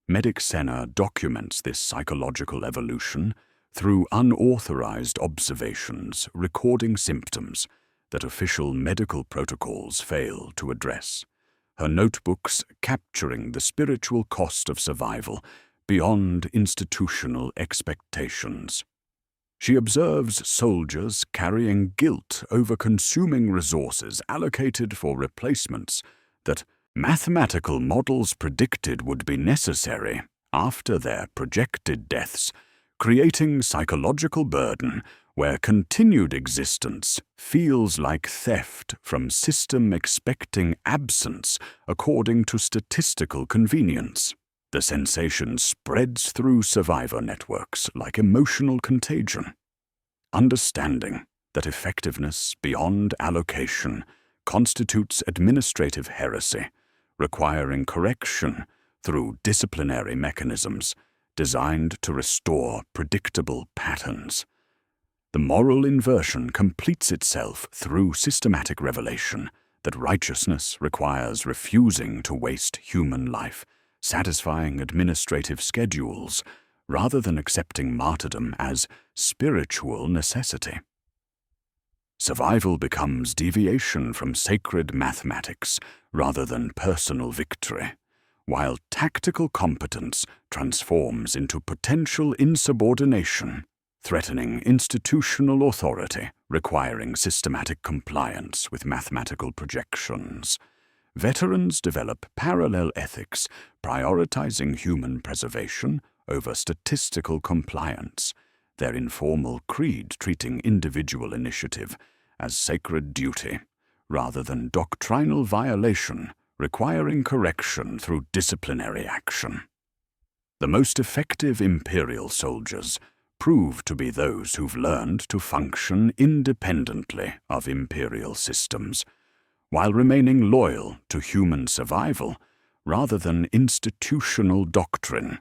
Medic Senna documents this psychological evolution through unauthorized observations recording symptoms that official medical protocols fail to address, her notebooks capturing the spiritual cost of survival beyond institutional expectations. She observes soldiers carrying guilt over consuming resources allocated for replacements that mathematical models predicted would be necessary after their projected deaths, creating psychological burden where continued existence feels like theft from system expecting absence according to statistical convenience. The sensation spreads through survivor networks like emotional contagion. Understanding that effectiveness beyond allocation constitutes administrative heresy, requiring correction through disciplinary mechanisms designed to restore predictable patterns. The moral inversion completes itself through systematic revelation that righteousness requires refusing to waste human life, satisfying administrative schedules, rather than accepting martyrdom as spiritual necessity. Survival becomes deviation from sacred mathematics rather than personal victory, while tactical competence transforms into potential insubordination, threatening institutional authority, requiring systematic compliance with mathematical projections. Veterans develop parallel ethics, prioritizing human preservation over statistical compliance, their informal creed treating individual initiative as sacred duty, rather than doctrinal violation, requiring correction through disciplinary action. The most effective Imperial soldiers prove to be those who've learned to function independently of Imperial systems, while remaining loyal to human survival rather than institutional doctrine,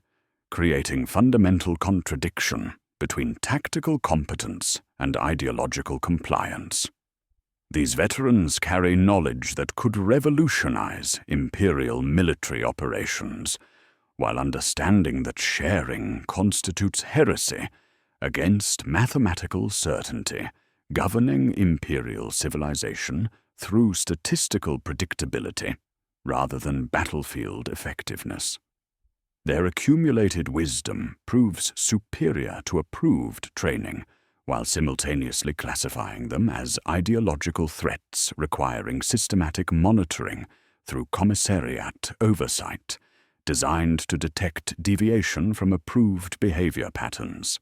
creating fundamental contradiction between tactical competence and ideological compliance. These veterans carry knowledge that could revolutionize Imperial military operations, while understanding that sharing constitutes heresy against mathematical certainty, governing Imperial civilization through statistical predictability rather than battlefield effectiveness. Their accumulated wisdom proves superior to approved training, while simultaneously classifying them as ideological threats requiring systematic monitoring through commissariat oversight, designed to detect deviation from approved behavior patterns.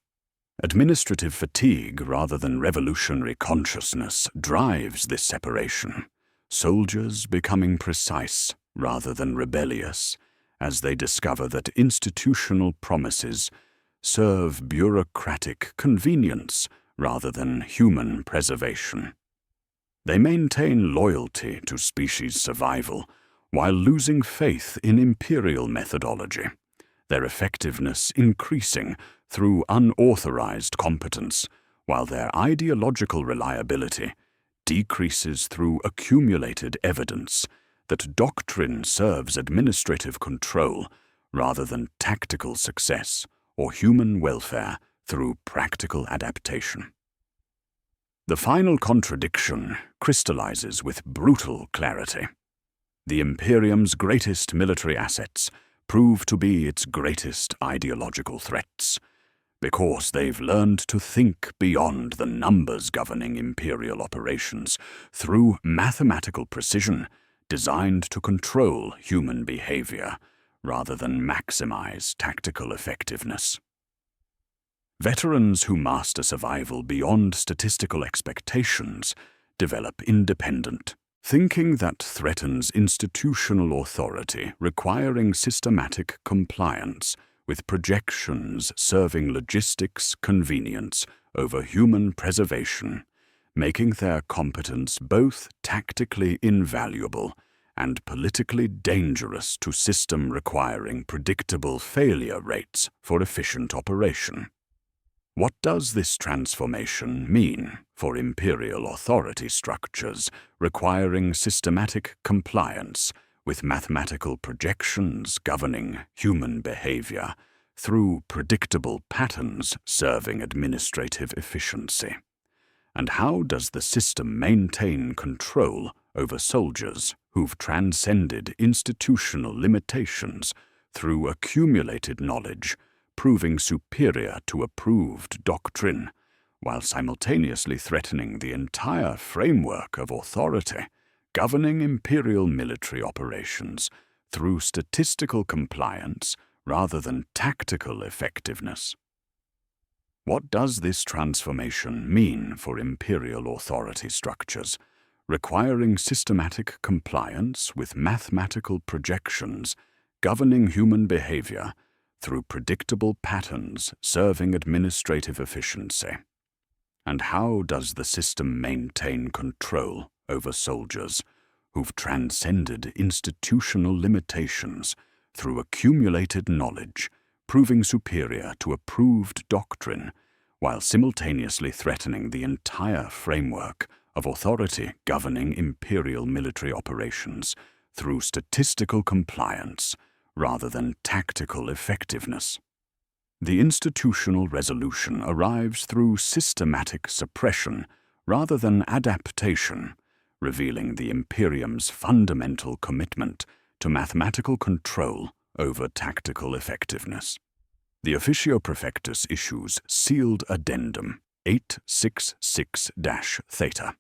Administrative fatigue rather than revolutionary consciousness drives this separation, soldiers becoming precise rather than rebellious, as they discover that institutional promises serve bureaucratic convenience rather than human preservation. They maintain loyalty to species survival while losing faith in Imperial methodology, their effectiveness increasing through unauthorized competence, while their ideological reliability decreases through accumulated evidence that doctrine serves administrative control rather than tactical success or human welfare through practical adaptation. The final contradiction crystallizes with brutal clarity. The Imperium's greatest military assets prove to be its greatest ideological threats, because they've learned to think beyond the numbers governing Imperial operations through mathematical precision designed to control human behavior rather than maximize tactical effectiveness. Veterans who master survival beyond statistical expectations develop independent thinking that threatens institutional authority, requiring systematic compliance with projections serving logistics convenience over human preservation, making their competence both tactically invaluable and politically dangerous to system requiring predictable failure rates for efficient operation. What does this transformation mean for Imperial authority structures requiring systematic compliance with mathematical projections governing human behavior through predictable patterns serving administrative efficiency? And how does the system maintain control over soldiers who've transcended institutional limitations through accumulated knowledge, proving superior to approved doctrine, while simultaneously threatening the entire framework of authority governing Imperial military operations through statistical compliance rather than tactical effectiveness? What does this transformation mean for Imperial authority structures, requiring systematic compliance with mathematical projections governing human behavior through predictable patterns serving administrative efficiency? And how does the system maintain control over soldiers who've transcended institutional limitations through accumulated knowledge, proving superior to approved doctrine, while simultaneously threatening the entire framework of authority governing Imperial military operations through statistical compliance rather than tactical effectiveness? The institutional resolution arrives through systematic suppression rather than adaptation, revealing the Imperium's fundamental commitment to mathematical control over tactical effectiveness. The Officio Prefectus issues Sealed Addendum 866-Theta,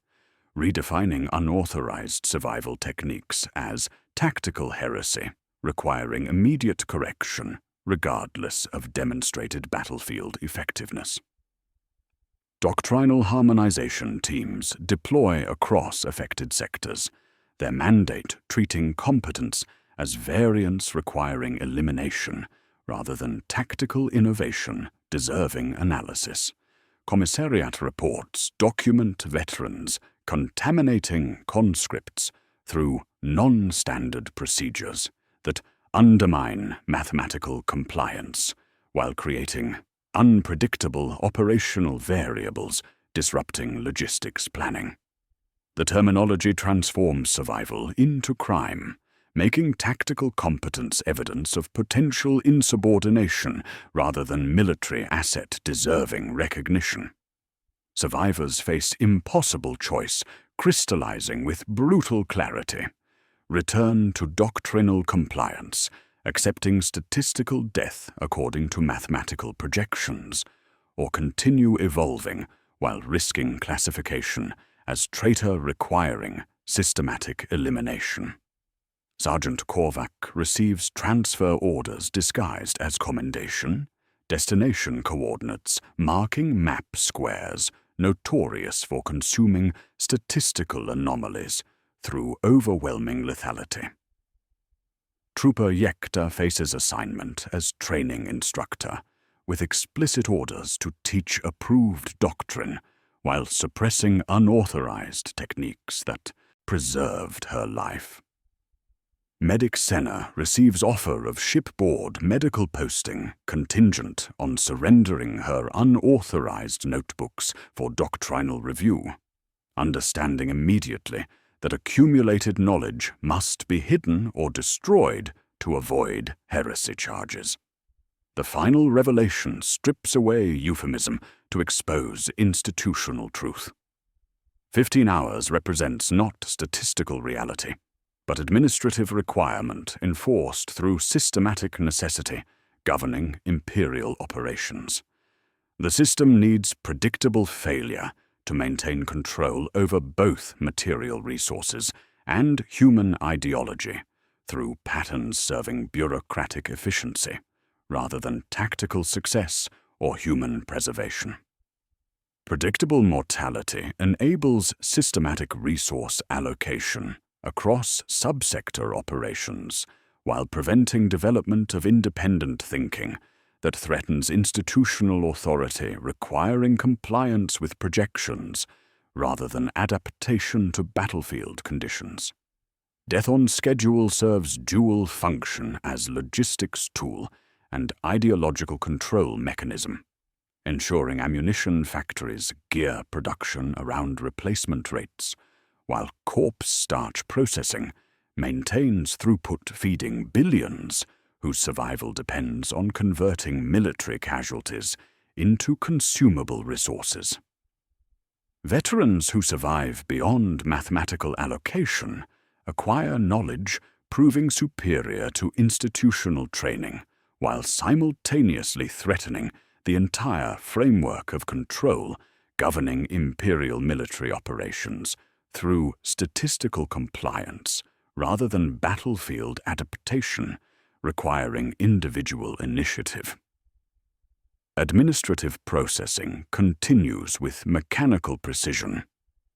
redefining unauthorized survival techniques as tactical heresy, requiring immediate correction regardless of demonstrated battlefield effectiveness. Doctrinal harmonization teams deploy across affected sectors, their mandate treating competence as variance requiring elimination rather than tactical innovation deserving analysis. Commissariat reports document veterans contaminating conscripts through non-standard procedures that undermine mathematical compliance while creating unpredictable operational variables disrupting logistics planning. The terminology transforms survival into crime, making tactical competence evidence of potential insubordination rather than military asset deserving recognition. Survivors face impossible choice, crystallizing with brutal clarity. Return to doctrinal compliance, accepting statistical death according to mathematical projections, or continue evolving while risking classification as traitor requiring systematic elimination. Sergeant Korvac receives transfer orders disguised as commendation, destination coordinates marking map squares notorious for consuming statistical anomalies through overwhelming lethality. Trooper Yekta faces assignment as training instructor, with explicit orders to teach approved doctrine while suppressing unauthorized techniques that preserved her life. Medic Senna receives offer of shipboard medical posting contingent on surrendering her unauthorized notebooks for doctrinal review, understanding immediately that accumulated knowledge must be hidden or destroyed to avoid heresy charges. The final revelation strips away euphemism to expose institutional truth. 15 hours represents not statistical reality, but administrative requirement enforced through systematic necessity governing Imperial operations. The system needs predictable failure to maintain control over both material resources and human ideology through patterns serving bureaucratic efficiency rather than tactical success or human preservation. Predictable mortality enables systematic resource allocation across subsector operations while preventing development of independent thinking that threatens institutional authority requiring compliance with projections rather than adaptation to battlefield conditions. Death on schedule serves dual function as logistics tool and ideological control mechanism, ensuring ammunition factories gear production around replacement rates, while corpse starch processing maintains throughput feeding billions whose survival depends on converting military casualties into consumable resources. Veterans who survive beyond mathematical allocation acquire knowledge proving superior to institutional training, while simultaneously threatening the entire framework of control governing Imperial military operations through statistical compliance rather than battlefield adaptation requiring individual initiative. Administrative processing continues with mechanical precision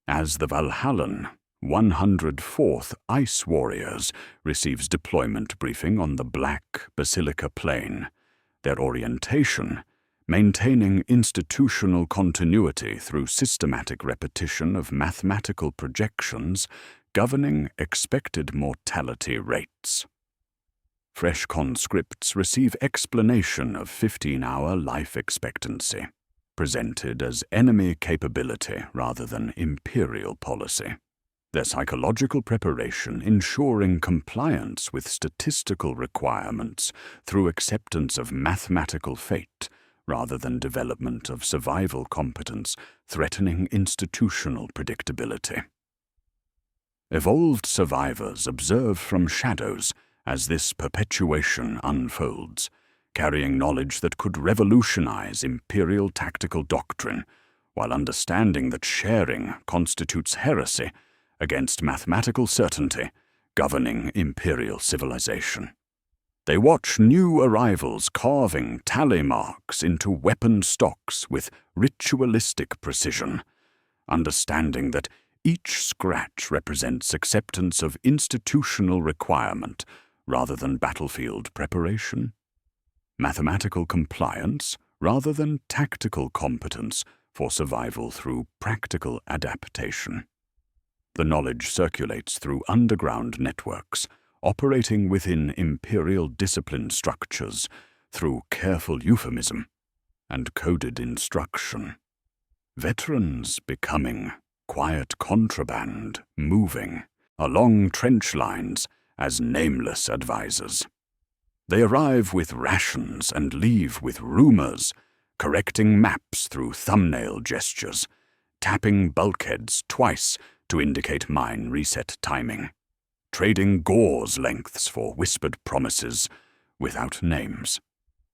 as the Valhallan 104th Ice Warriors receives deployment briefing on the Black Basilica Plain, their orientation maintaining institutional continuity through systematic repetition of mathematical projections governing expected mortality rates. Fresh conscripts receive explanation of 15-hour life expectancy, presented as enemy capability rather than Imperial policy. Their psychological preparation ensuring compliance with statistical requirements through acceptance of mathematical fate rather than development of survival competence threatening institutional predictability. Evolved survivors observe from shadows as this perpetuation unfolds, carrying knowledge that could revolutionize Imperial tactical doctrine, while understanding that sharing constitutes heresy against mathematical certainty governing Imperial civilization. They watch new arrivals carving tally marks into weapon stocks with ritualistic precision, understanding that each scratch represents acceptance of institutional requirement rather than battlefield preparation. mathematical compliance rather than tactical competence for survival through practical adaptation. The knowledge circulates through underground networks, operating within imperial discipline structures through careful euphemism and coded instruction. Veterans becoming quiet contraband moving along trench lines as nameless advisors. They arrive with rations and leave with rumors, correcting maps through thumbnail gestures, tapping bulkheads twice to indicate mine reset timing, trading gauze lengths for whispered promises without names.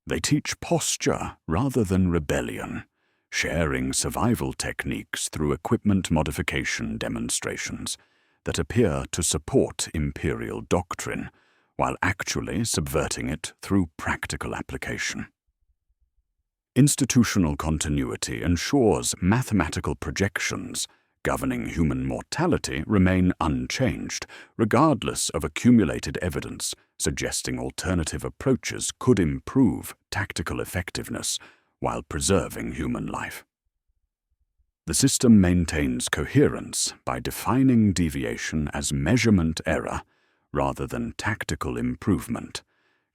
They teach posture rather than rebellion, sharing survival techniques through equipment modification demonstrations that appear to support Imperial doctrine, while actually subverting it through practical application. Institutional continuity ensures mathematical projections governing human mortality remain unchanged, regardless of accumulated evidence suggesting alternative approaches could improve tactical effectiveness while preserving human life. The system maintains coherence by defining deviation as measurement error rather than tactical improvement,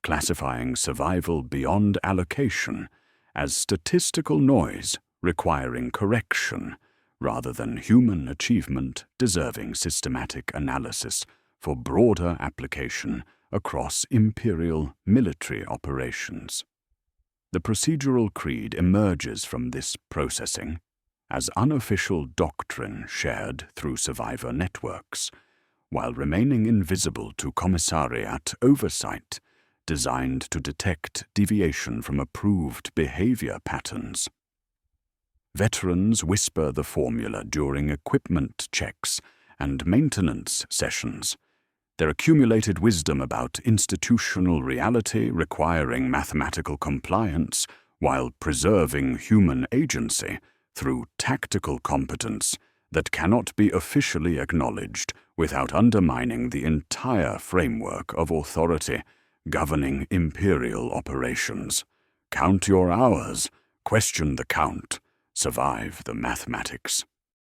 classifying survival beyond allocation as statistical noise requiring correction rather than human achievement deserving systematic analysis for broader application across imperial military operations. The procedural creed emerges from this processing as unofficial doctrine shared through survivor networks, while remaining invisible to commissariat oversight designed to detect deviation from approved behavior patterns. Veterans whisper the formula during equipment checks and maintenance sessions, their accumulated wisdom about institutional reality requiring mathematical compliance while preserving human agency through tactical competence that cannot be officially acknowledged without undermining the entire framework of authority governing imperial operations. Count your hours, question the count, survive the mathematics.